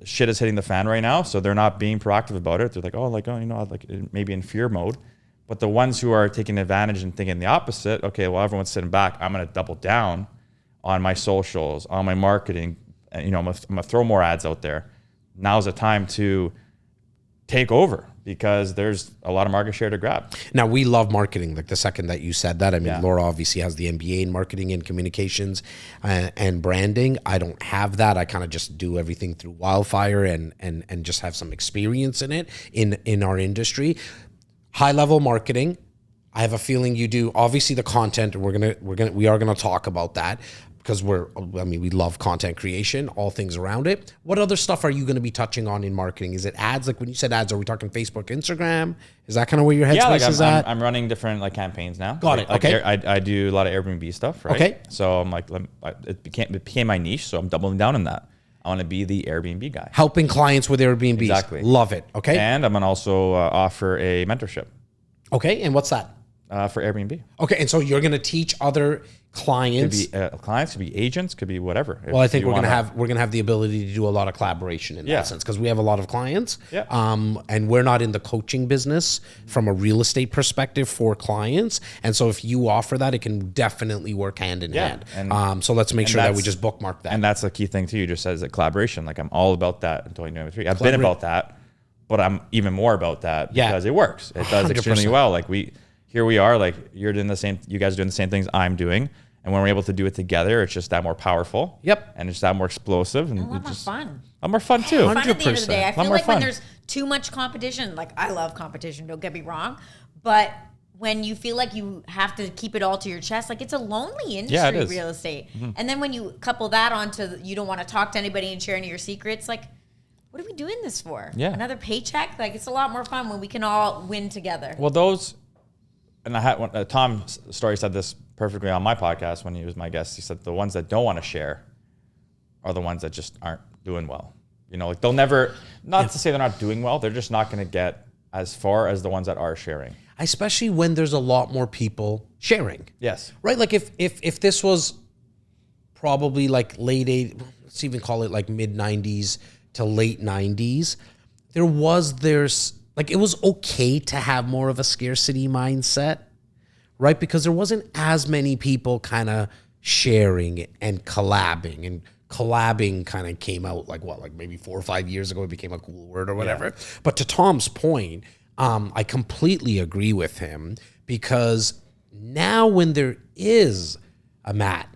shit is hitting the fan right now, so they're not being proactive about it. They're like, maybe in fear mode. But the ones who are taking advantage and thinking the opposite, okay, well, everyone's sitting back. I'm going to double down on my socials, on my marketing. And, I'm going to throw more ads out there. Now's the time to take over because there's a lot of market share to grab. Now, we love marketing. Like the second that you said that, I mean, Yeah. Laura obviously has the MBA in marketing and communications and branding. I don't have that. I kind of just do everything through Wildfire and just have some experience in it in our industry. High level marketing. I have a feeling you do obviously the content, and we are gonna talk about that because we love content creation, all things around it. What other stuff are you going to be touching on in marketing? Is it ads? Like when you said ads, are we talking Facebook, Instagram? Is that kind of where your headspace is at? I'm running different campaigns now. Got it. Okay. I do a lot of Airbnb stuff, right? Okay. So I'm like, it became my niche, so I'm doubling down on that. I want to be the Airbnb guy. Helping clients with Airbnbs. Exactly. Love it. Okay. And I'm going to also offer a mentorship Okay. And what's that? for Airbnb. Okay. And so you're going to teach other clients. Could be clients, could be agents, could be whatever. Well, I think we're gonna have the ability to do a lot of collaboration in that sense because we have a lot of clients. Yeah. And we're not in the coaching business from a real estate perspective for clients, and so if you offer that, it can definitely work hand in hand. So let's make sure that we just bookmark that. And that's the key thing too. You just said is that collaboration. Like I'm all about that in 2023. I've been about that, but I'm even more about that because it works. It does 100%. extremely well. Like here we are. Like you're doing the same. You guys are doing the same things I'm doing. And when we're able to do it together, it's just that more powerful. Yep. And it's that more explosive. And A lot more fun. A lot more fun too. Fun at the end of the day. I feel like when fun. there's too much competition, like I love competition, don't get me wrong, but when you feel like you have to keep it all to your chest, like it's a lonely industry, is. real estate. And then when you couple that onto you don't want to talk to anybody and share any of your secrets, like what are we doing this for? Yeah. Another paycheck? Like it's a lot more fun when we can all win together. Well, those, and I had Tom Story said this perfectly on my podcast when he was my guest. He said the ones that don't want to share are the ones that just aren't doing well. Like they'll never, not to say they're not doing well, they're just not going to get as far as the ones that are sharing. Especially when there's a lot more people sharing. Yes. Right? Like if this was probably like let's even call it like mid 90s to late 90s, it was okay to have more of a scarcity mindset, right? Because there wasn't as many people kind of sharing and collabing, and collabing kind of came out like maybe 4 or 5 years ago. It became a cool word or whatever. Yeah. But to Tom's point, I completely agree with him, because now when there is a Matt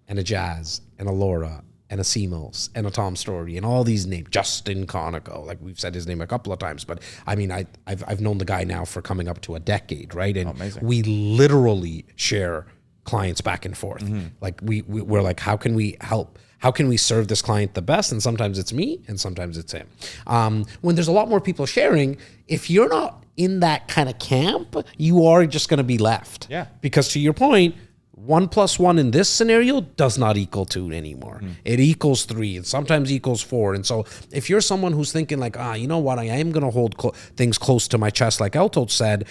and a Jazz and a Laura and a Simos and a Tom Story and all these names, Justin Conoco, like we've said his name a couple of times, but I mean, I've known the guy now for coming up to a decade, right? And we literally share clients back and forth. Like we're like, how can we help? How can we serve this client the best? And sometimes it's me and sometimes it's him. When there's a lot more people sharing, if you're not in that kind of camp, you are just going to be left. Yeah. Because to your point, 1 + 1 in this scenario does not equal 2 anymore. It equals 3 and sometimes equals 4. And so if you're someone who's thinking like, you know what, I am going to hold things close to my chest, like Elto said,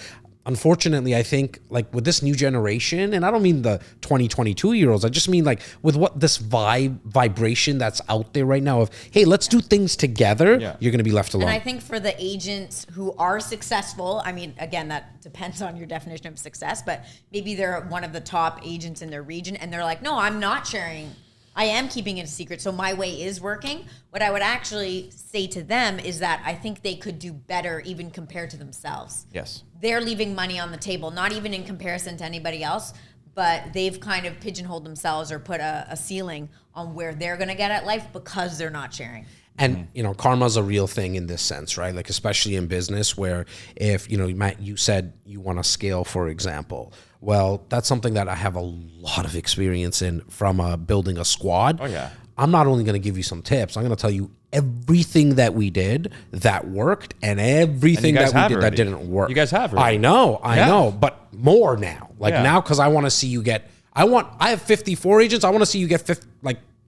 unfortunately, I think like with this new generation, and I don't mean the 2022-year-olds, I just mean like with what this vibration that's out there right now of, hey, let's do things together, you're going to be left alone. And I think for the agents who are successful, I mean, again, that depends on your definition of success, but maybe they're one of the top agents in their region and they're like, no, I'm not sharing. I am keeping it a secret, so my way is working. What I would actually say to them is that I think they could do better even compared to themselves. Yes. They're leaving money on the table, not even in comparison to anybody else, but they've kind of pigeonholed themselves or put a ceiling on where they're going to get at life because they're not sharing. And, you know, karma's a real thing in this sense, right? Like, especially in business where if, you know, Matt, you said you want to scale, for example. Well, that's something that I have a lot of experience in from building a squad. Oh, yeah. I'm not only going to give you some tips, I'm going to tell you everything that we did that worked and everything that we did that didn't work. You guys have already. I know, but more now. Like now, because I want to see you get, I have 54 agents. I want to see you get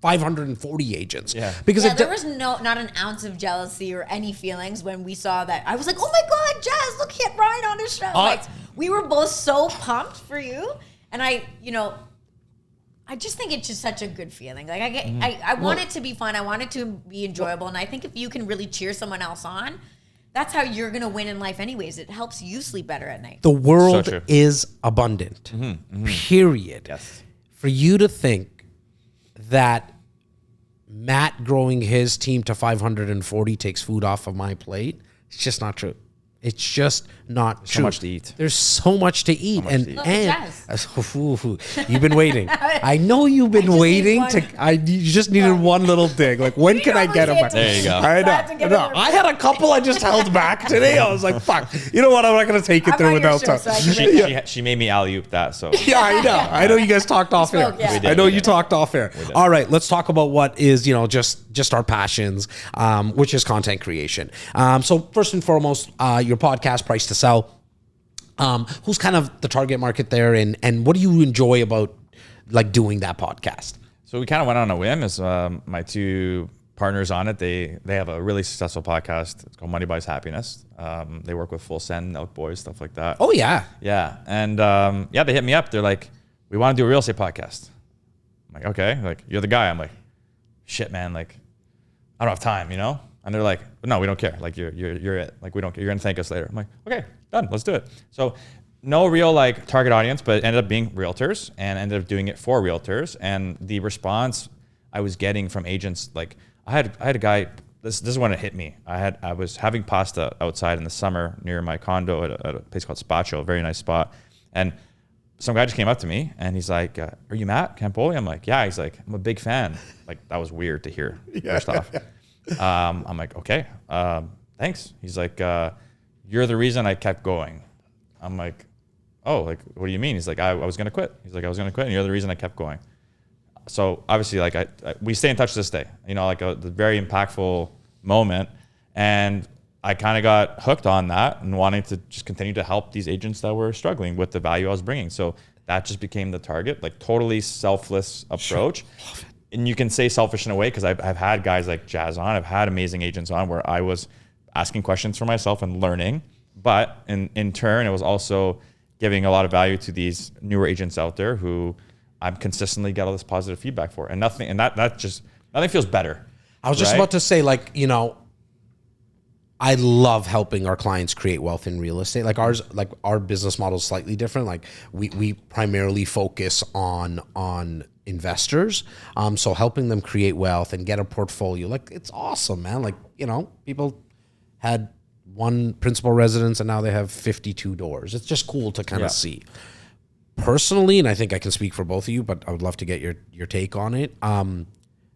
540 agents. Yeah. Because there was not an ounce of jealousy or any feelings when we saw that. I was like, oh my God, Jazz, look at Ryan on his show. Like, we were both so pumped for you. And I just think it's just such a good feeling. Like I want it to be fun. I want it to be enjoyable. And I think if you can really cheer someone else on, that's how you're going to win in life anyways. It helps you sleep better at night. The world is abundant, period. Yes. For you to think that Matt growing his team to 540 takes food off of my plate, it's just not true. It's just not true. So much to eat. There's so much to eat. Look at You've been waiting. I know you've been waiting you just needed one little dig. Like, when can I get him back? There you go. I know. I had a couple I just held back today. I was like, fuck. You know what? I'm not going to take it through without time. She made me alley-oop that. So yeah, I know. I know you guys talked off air. I know you talked off air. All right, let's talk about what is, you know, just our passions, which is content creation. So first and foremost, your podcast, Price to Sell. Who's kind of the target market there, and what do you enjoy about like doing that podcast? So we kind of went on a whim. As my two partners on it, they have a really successful podcast. It's called Money Buys Happiness. They work with Full Send, Elk Boys, stuff like that. Oh yeah, yeah, and they hit me up. They're like, we want to do a real estate podcast. I'm like, okay, like you're the guy. I'm like, shit, man, like I don't have time, you know. And they're like, no, we don't care. Like you're it. Like we don't care. You're gonna thank us later. I'm like, okay, done. Let's do it. So no real like target audience, but it ended up being realtors and ended up doing it for realtors. And the response I was getting from agents, like I had a guy. This is when it hit me. I was having pasta outside in the summer near my condo at a place called Spaccio, a very nice spot. And some guy just came up to me and he's like, are you Matt Campoli? I'm like, yeah. He's like, I'm a big fan. Like that was weird to hear first off. I'm like, okay, thanks. He's like, you're the reason I kept going. I'm like, oh, like, what do you mean? He's like, I was going to quit. He's like, I was going to quit and you're the reason I kept going. So obviously like we stay in touch to this day, you know, like the very impactful moment. And I kind of got hooked on that and wanting to just continue to help these agents that were struggling with the value I was bringing. So that just became the target, like totally selfless approach. Sure. And you can say selfish in a way because I've had guys like Jazz on. I've had amazing agents on where I was asking questions for myself and learning. But in turn, it was also giving a lot of value to these newer agents out there who I'm consistently get all this positive feedback for. And nothing feels better. I was just about to say, like, you know, I love helping our clients create wealth in real estate. Like our business model is slightly different. Like we primarily focus on investors. So helping them create wealth and get a portfolio, like it's awesome, man. Like, you know, people had one principal residence and now they have 52 doors. It's just cool to kind of see. Personally, and I think I can speak for both of you, but I would love to get your take on it.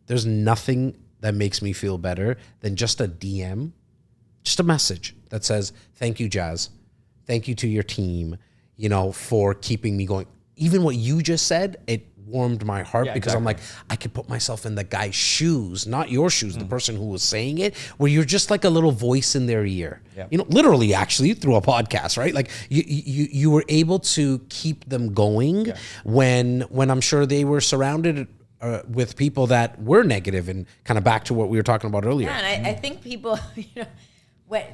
There's nothing that makes me feel better than just a DM, just a message that says, thank you, Jazz. Thank you to your team, you know, for keeping me going. even what you just said, it warmed my heart because I'm exactly. like, I could put myself in the guy's shoes, not your shoes, the person who was saying it, where you're just like a little voice in their ear. Yeah. You know, literally, actually, through a podcast, right? Like you were able to keep them going when I'm sure they were surrounded with people that were negative, and kind of back to what we were talking about earlier. Yeah, and I think people,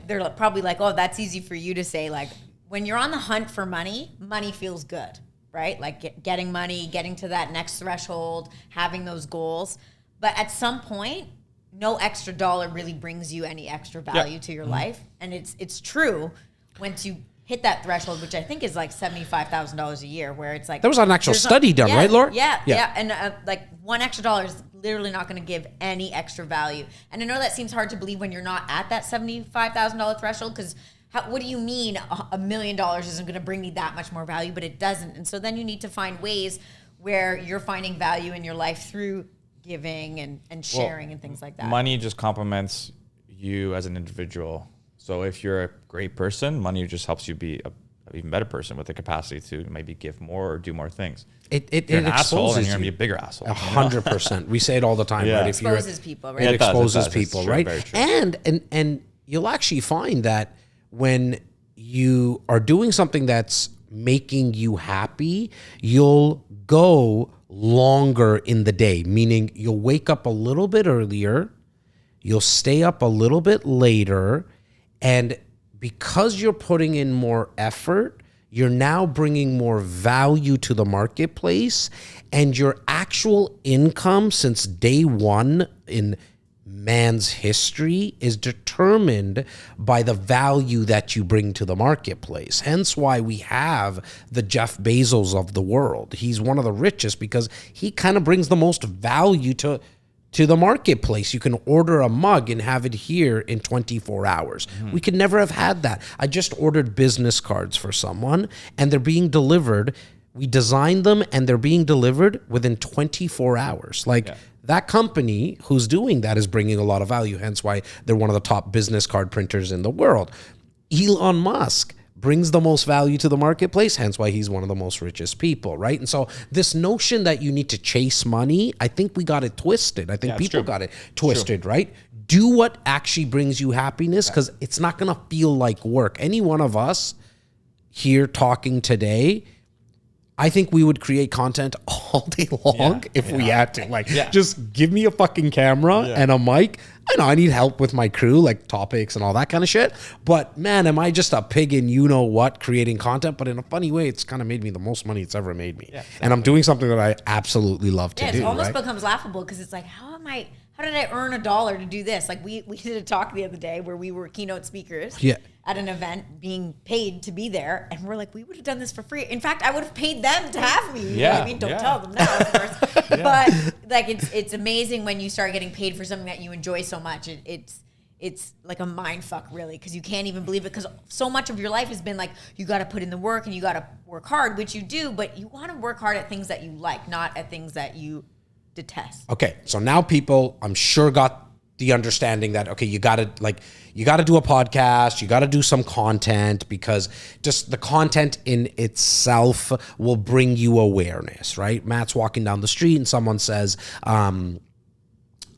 they're probably like, oh, that's easy for you to say. Like, when you're on the hunt for money, money feels good, right? Like getting money, getting to that next threshold, having those goals. But at some point, no extra dollar really brings you any extra value to your life. And it's true once you hit that threshold, which I think is like $75,000 a year, where it's like There was an actual study done, right, Laura? Yeah. And like $1 extra is literally not going to give any extra value. And I know that seems hard to believe when you're not at that $75,000 threshold, because what do you mean $1 million isn't going to bring me that much more value? But it doesn't. And so then you need to find ways where you're finding value in your life through giving and sharing and things like that. Money just complements you as an individual. So if you're a great person, money just helps you be an even better person with the capacity to maybe give more or do more things. It You're an asshole, and exposes you're gonna you. be a bigger asshole. 100%. We say it all the time, Yeah. right? It exposes people, right? It It does, exposes it does. It's people, true, right? very true. And you'll actually find that when you are doing something that's making you happy, you'll go longer in the day, meaning you'll wake up a little bit earlier, you'll stay up a little bit later, and because you're putting in more effort, you're now bringing more value to the marketplace, and your actual income since day one in man's history is determined by the value that you bring to the marketplace. Hence why we have the Jeff Bezos of the world. He's one of the richest because he kind of brings the most value to the marketplace. You can order a mug and have it here in 24 hours. We could never have had that. I just ordered business cards for someone, and they're being delivered. We designed them, and they're being delivered within 24 hours. That company who's doing that is bringing a lot of value, hence why they're one of the top business card printers in the world. Elon Musk brings the most value to the marketplace, hence why he's one of the most richest people, right? And so this notion that you need to chase money, I think we got it twisted. I think people got it twisted, right? Do what actually brings you happiness, because it's not going to feel like work. Any one of us here talking today, I think we would create content all day long if we had to. Just give me a fucking camera and a mic. I know I need help with my crew, like topics and all that kind of shit. But man, am I just a pig in you know what creating content? But in a funny way, it's kind of made me the most money it's ever made me. Yeah, exactly. And I'm doing something that I absolutely love to do. It almost becomes laughable, because it's like, how did I earn $1 to do this? Like we did a talk the other day where we were keynote speakers at an event being paid to be there. And we're like, we would have done this for free. In fact, I would have paid them to have me. You know what I mean? Don't tell them now, of course. But like, it's amazing when you start getting paid for something that you enjoy so much. It's like a mind fuck, really, because you can't even believe it, because so much of your life has been like, you got to put in the work and you got to work hard, which you do, but you want to work hard at things that you like, not at things that you detest. Okay, so now people, I'm sure, got the understanding that, okay, you gotta do a podcast, you gotta do some content, because just the content in itself will bring you awareness, right? Matt's walking down the street and someone says,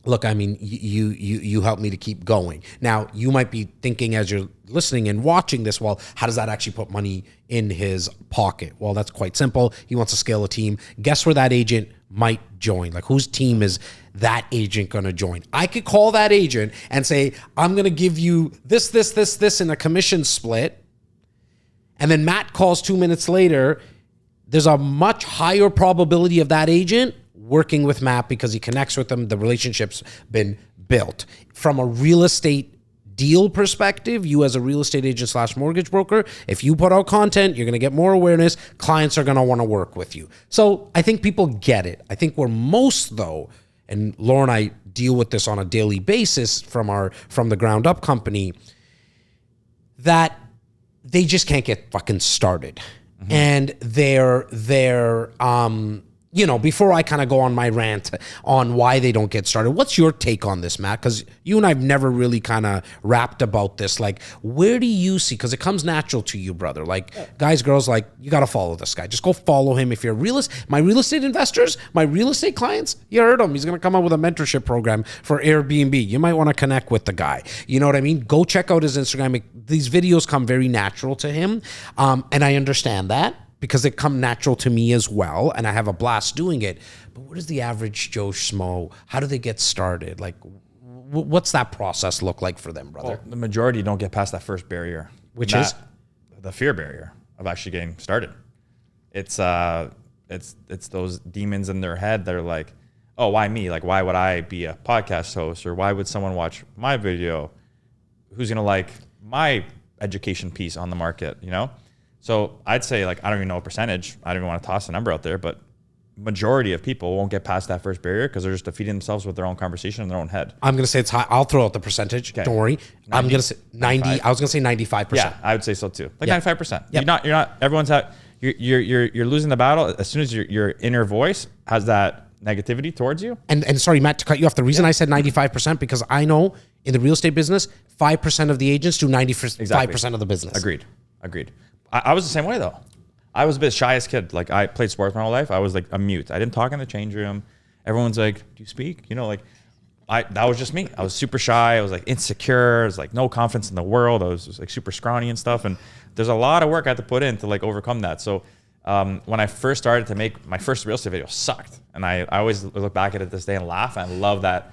look, I mean, you helped me to keep going. Now, you might be thinking as you're listening and watching this, well, how does that actually put money in his pocket? Well, that's quite simple. He wants to scale a team. Guess where that agent might join? Like, whose team is that agent going to join? I could call that agent and say, I'm going to give you this in a commission split. And then Matt calls 2 minutes later. There's a much higher probability of that agent working with Matt because he connects with them. The relationship's been built. From a real estate deal perspective, you as a real estate agent / mortgage broker, if you put out content, you're going to get more awareness. Clients are going to want to work with you. So I think people get it. I think where most, though, and Laura and I deal with this on a daily basis from the ground up company, that they just can't get fucking started. And they're before I kind of go on my rant on why they don't get started, what's your take on this, Matt? Because you and I've never really kind of rapped about this. Like, where do you see, because it comes natural to you, brother, like guys, girls, like you got to follow this guy. Just go follow him. If you're my real estate investors, my real estate clients, you heard him. He's going to come up with a mentorship program for Airbnb. You might want to connect with the guy. You know what I mean? Go check out his Instagram. These videos come very natural to him. And I understand that, because it come natural to me as well, and I have a blast doing it. But what is the average Joe Schmo? How do they get started? Like, what's that process look like for them, brother? Well, the majority don't get past that first barrier, Which is the fear barrier of actually getting started. It's those demons in their head that are like, oh, why me? Like, why would I be a podcast host, or why would someone watch my video? Who's gonna like my education piece on the market? So I'd say, like, I don't even know a percentage. I don't even want to toss a number out there, but majority of people won't get past that first barrier because they're just defeating themselves with their own conversation in their own head. I'm going to say it's high. I'll throw out the percentage. Okay. Don't worry. 90, I'm going to say 90. 95. I was going to say 95%. Yeah, I would say so too. Like 95%. Yep. You're not, everyone's you're losing the battle as soon as your inner voice has that negativity towards you. And sorry, Matt, to cut you off. The reason I said 95%, because I know in the real estate business, 5% of the agents do 95% of the business. Agreed. I was the same way though. I was a bit shy as a kid. Like, I played sports my whole life. I was like a mute. I didn't talk in the change room. Everyone's like, do you speak? That was just me. I was super shy. I was like insecure. I was like no confidence in the world. I was just like super scrawny and stuff. And there's a lot of work I had to put in to like overcome that. So when I first started to make my first real estate video, sucked. And I always look back at it this day and laugh. And I love that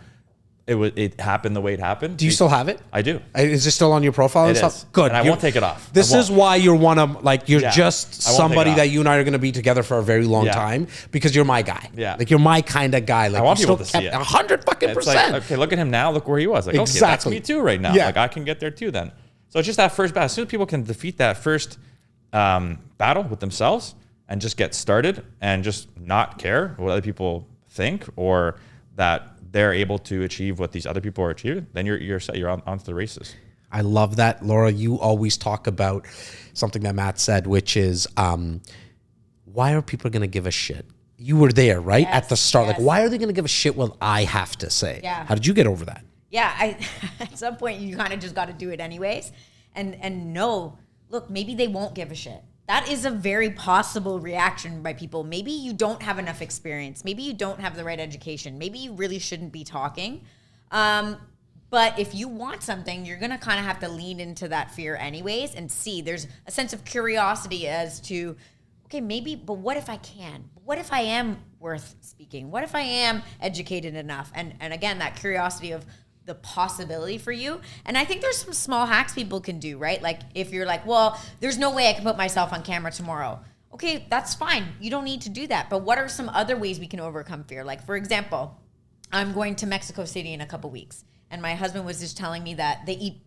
it happened the way it happened. Do you still have it? I do. Is it still on your profile and stuff? Good. And I won't take it off. This is why you're just somebody that you and I are going to be together for a very long time, because you're my guy. Yeah. Like, you're my kind of guy. Like, I want people to see it. 100%. Like, okay, look at him now. Look where he was. Like, okay, that's me too right now. Yeah. Like, I can get there too then. So it's just that first battle. As soon as people can defeat that first battle with themselves and just get started and just not care what other people think, or that they're able to achieve what these other people are achieving, then you're set. You're on to the races. I love that. Laura, you always talk about something that Matt said, which is, why are people going to give a shit? You were there, right? Yes, at the start. Yes. Like, why are they going to give a shit what I have to say? Yeah. How did you get over that? Yeah, at some point you kind of just got to do it anyways, and know, look, maybe they won't give a shit. That is a very possible reaction by people. Maybe you don't have enough experience. Maybe you don't have the right education. Maybe you really shouldn't be talking. But if you want something, you're going to kind of have to lean into that fear anyways and see. There's a sense of curiosity as to, okay, maybe, but what if I can? What if I am worth speaking? What if I am educated enough? And again, that curiosity of the possibility for you. And I think there's some small hacks people can do, right? Like, if you're like, well, there's no way I can put myself on camera tomorrow. Okay, that's fine. You don't need to do that. But what are some other ways we can overcome fear? Like, for example, I'm going to Mexico City in a couple weeks. And my husband was just telling me that they eat,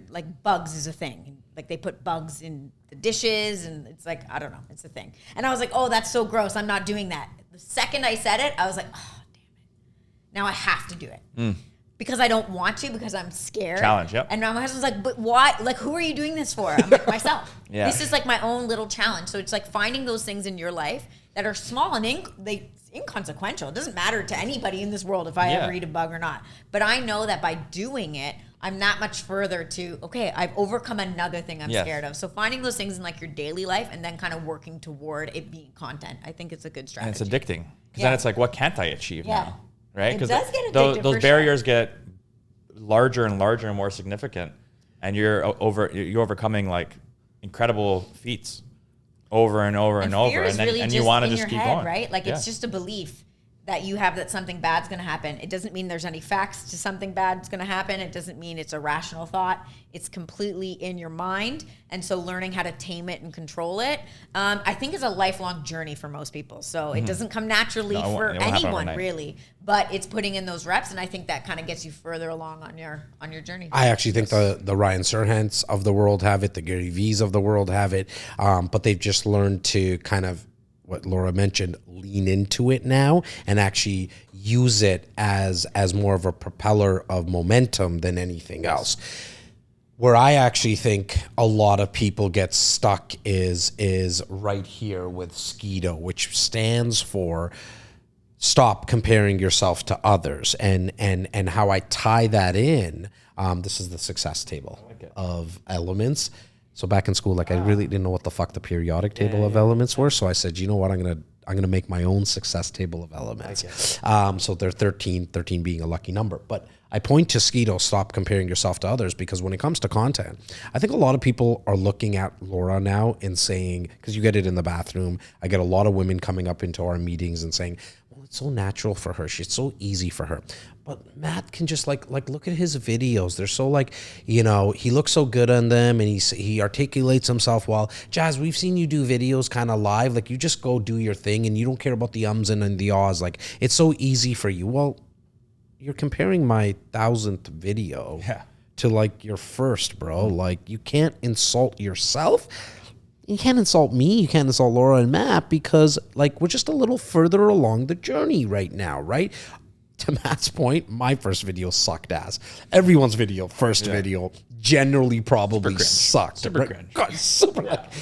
like, bugs is a thing. Like, they put bugs in the dishes, and it's like, I don't know, it's a thing. And I was like, oh, that's so gross. I'm not doing that. The second I said it, I was like, oh, damn it. Now I have to do it. Because I don't want to, because I'm scared. Challenge, yep. And now my husband's like, but why? Like, who are you doing this for? I'm like, myself. Yeah. This is like my own little challenge. So it's like finding those things in your life that are small and inconsequential. It doesn't matter to anybody in this world if I ever eat a bug or not. But I know that by doing it, I'm not much further to, okay, I've overcome another thing I'm scared of. So finding those things in like your daily life and then kind of working toward it being content, I think it's a good strategy. And it's addicting. Because then it's like, what can't I achieve now? Right? It does get addictive. Those barriers get larger and larger and more significant, and you're overcoming like incredible feats over and over and over, and then and you want to just keep going, right? Like, it's just a belief that you have that something bad's going to happen. It doesn't mean there's any facts to something bad's going to happen. It doesn't mean it's a rational thought. It's completely in your mind. And so learning how to tame it and control it, I think is a lifelong journey for most people. So it doesn't come naturally for anyone really, but it's putting in those reps. And I think that kind of gets you further along on your journey. I actually think the Ryan Serhants of the world have it. The Gary V's of the world have it. But they've just learned to kind of, what Laura mentioned, lean into it now and actually use it as more of a propeller of momentum than anything else. Where I actually think a lot of people get stuck is right here with SKIDO, which stands for stop comparing yourself to others. And how I tie that in, this is the success table of elements. So back in school, like I really didn't know what the fuck the periodic table of elements were. So I said, you know what, I'm gonna make my own success table of elements. So they're 13 being a lucky number. But I point to SKIDO, stop comparing yourself to others, because when it comes to content, I think a lot of people are looking at Laura now and saying, because you get it in the bathroom, I get a lot of women coming up into our meetings and saying, well, it's so natural for her. It's so easy for her. But Matt can just like look at his videos. They're so like, you know, he looks so good on them, and he articulates himself well. Jazz, we've seen you do videos kind of live. Like, you just go do your thing and you don't care about the ums and the ahs. Like, it's so easy for you. Well, you're comparing my 1,000th video to like your first, bro. Like, you can't insult yourself. You can't insult me. You can't insult Laura and Matt, because like we're just a little further along the journey right now, right? To Matt's point, my first video sucked ass. Everyone's video generally probably sucked. Super cringe. God,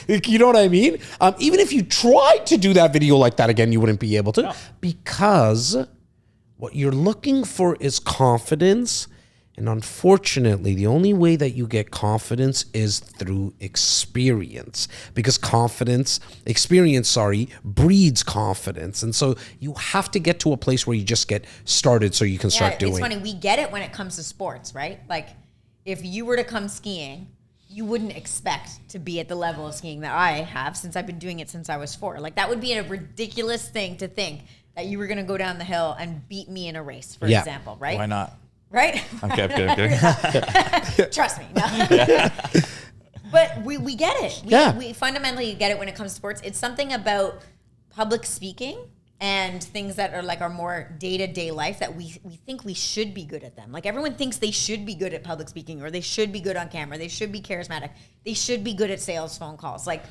you know what I mean? Even if you tried to do that video like that again, you wouldn't be able to, because what you're looking for is confidence. And unfortunately, the only way that you get confidence is through experience, because experience breeds confidence. And so you have to get to a place where you just get started so you can start doing. It's funny. We get it when it comes to sports, right? Like, if you were to come skiing, you wouldn't expect to be at the level of skiing that I have, since I've been doing it since I was 4. Like, that would be a ridiculous thing to think, that you were going to go down the hill and beat me in a race, for example, right? Why not? Right? I'm kidding. Trust me. No. But we get it. We fundamentally get it when it comes to sports. It's something about public speaking and things that are like our more day-to-day life that we think we should be good at them. Like, everyone thinks they should be good at public speaking, or they should be good on camera. They should be charismatic. They should be good at sales phone calls. Like,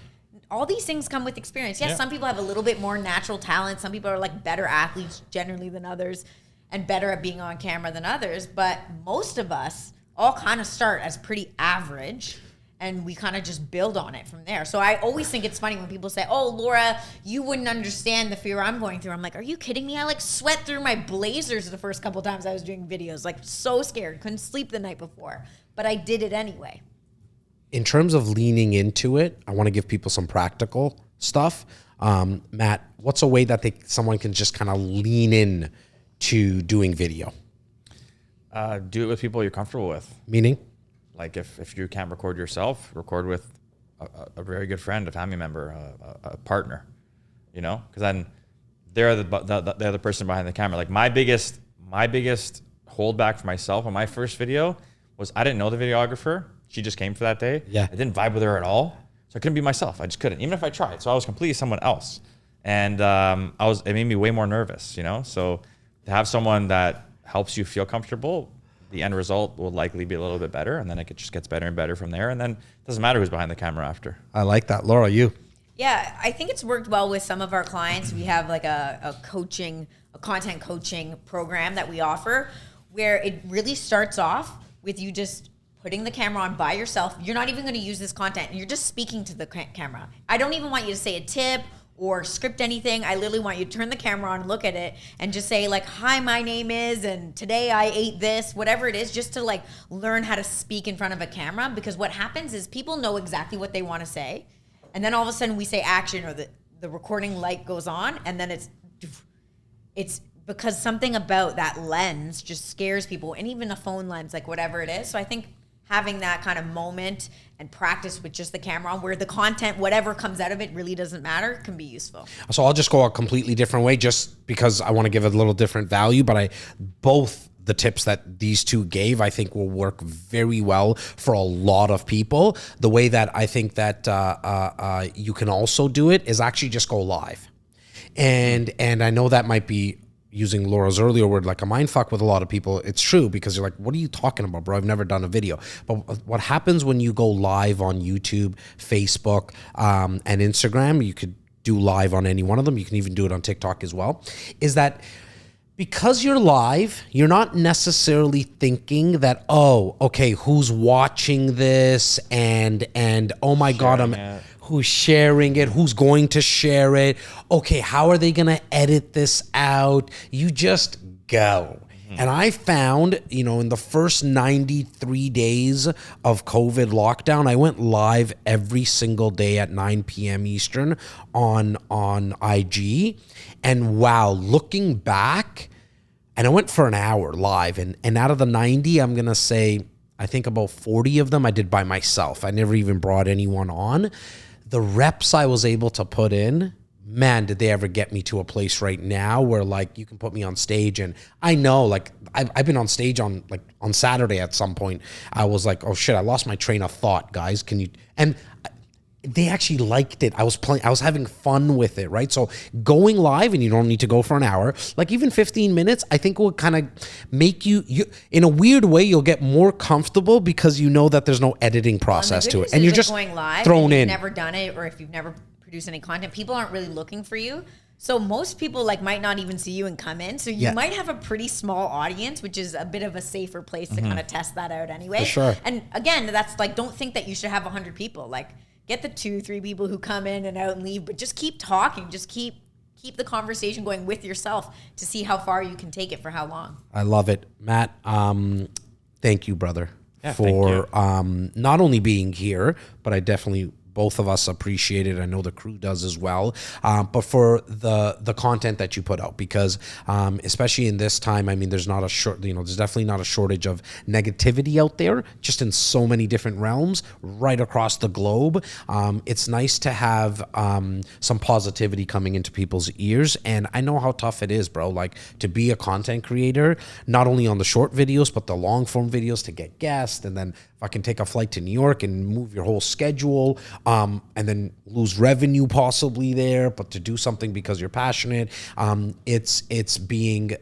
all these things come with experience. Yes, some people have a little bit more natural talent. Some people are like better athletes generally than others, and better at being on camera than others. But most of us all kind of start as pretty average, and we kind of just build on it from there. So I always think it's funny when people say, oh, Laura, you wouldn't understand the fear I'm going through. I'm like, are you kidding me? I like sweat through my blazers the first couple times I was doing videos, like so scared, couldn't sleep the night before, but I did it anyway. In terms of leaning into it, I want to give people some practical stuff. Matt, what's a way that someone can just kind of lean in to doing video? Do it with people you're comfortable with. Meaning? Like, if you can't record yourself, record with a very good friend, a family member, a partner, you know? Because then they're the other person behind the camera. Like, my biggest holdback for myself on my first video was I didn't know the videographer. She just came for that day. Yeah. I didn't vibe with her at all. So I couldn't be myself. I just couldn't, even if I tried. So I was completely someone else. And it made me way more nervous, you know? So to have someone that helps you feel comfortable, the end result will likely be a little bit better. And then it just gets better and better from there. And then it doesn't matter who's behind the camera after. I like that. Laura, you? Yeah, I think it's worked well with some of our clients. We have like a content coaching program that we offer, where it really starts off with you just putting the camera on by yourself. You're not even going to use this content, and you're just speaking to the camera. I don't even want you to say a tip or script anything. I literally want you to turn the camera on, look at it, and just say like, hi, my name is, and today I ate this, whatever it is, just to like learn how to speak in front of a camera. Because what happens is people know exactly what they want to say, and then all of a sudden we say action, or the recording light goes on, and then it's because something about that lens just scares people, and even a phone lens, like whatever it is. So I think having that kind of moment and practice with just the camera on, where the content, whatever comes out of it, really doesn't matter, can be useful. So I'll just go a completely different way, just because I want to give it a little different value. But both the tips that these two gave, I think will work very well for a lot of people. The way that I think that you can also do it is actually just go live. And I know that might be, using Laura's earlier word, like a mind fuck with a lot of people. It's true, because you're like, what are you talking about, bro? I've never done a video. But what happens when you go live on YouTube, Facebook, and Instagram, you could do live on any one of them. You can even do it on TikTok as well, is that because you're live, you're not necessarily thinking that, oh, okay, who's watching this and oh my God, who's sharing it, who's going to share it. Okay, how are they going to edit this out? You just go. And I found, in the first 93 days of COVID lockdown, I went live every single day at 9 p.m. Eastern on IG. And wow, looking back, and I went for an hour live. And out of the 90, I'm going to say, I think about 40 of them I did by myself. I never even brought anyone on. The reps I was able to put in, man, did they ever get me to a place right now where like you can put me on stage. And I know like I've been on stage on Saturday at some point. I was like, oh shit, I lost my train of thought, guys. Can you? And they actually liked it. I was having fun with it, right? So going live, and you don't need to go for an hour, like even 15 minutes, I think will kind of make you in a weird way, you'll get more comfortable because you know that there's no editing process to it. And you're just going live, thrown in. If you've never done it, or if you've never produced any content, people aren't really looking for you. So most people like might not even see you and come in. So you might have a pretty small audience, which is a bit of a safer place to kind of test that out anyway. For sure. And again, that's like, don't think that you should have 100 people. Like get the 2-3 people who come in and out and leave, but just keep talking. Just keep the conversation going with yourself to see how far you can take it for how long. I love it. Matt, thank you, brother, for not only being here, but I definitely both of us appreciate it. I know the crew does as well. But for the content that you put out, because especially in this time, I mean, there's definitely not a shortage of negativity out there, just in so many different realms right across the globe. It's nice to have some positivity coming into people's ears. And I know how tough it is, bro, like to be a content creator, not only on the short videos, but the long form videos, to get guests, and then if I can take a flight to New York and move your whole schedule, and then lose revenue possibly there, but to do something because you're passionate, it's being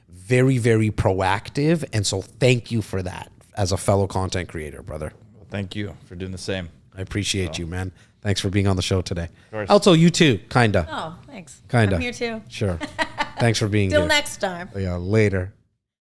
very, very proactive. And so thank you for that as a fellow content creator, brother. Well, thank you for doing the same. I appreciate you, man. Thanks for being on the show today. Of course. Also, you too, kinda. Oh, thanks. Kinda. I'm here too. Sure. Thanks for being here. Till next time. Yeah, later.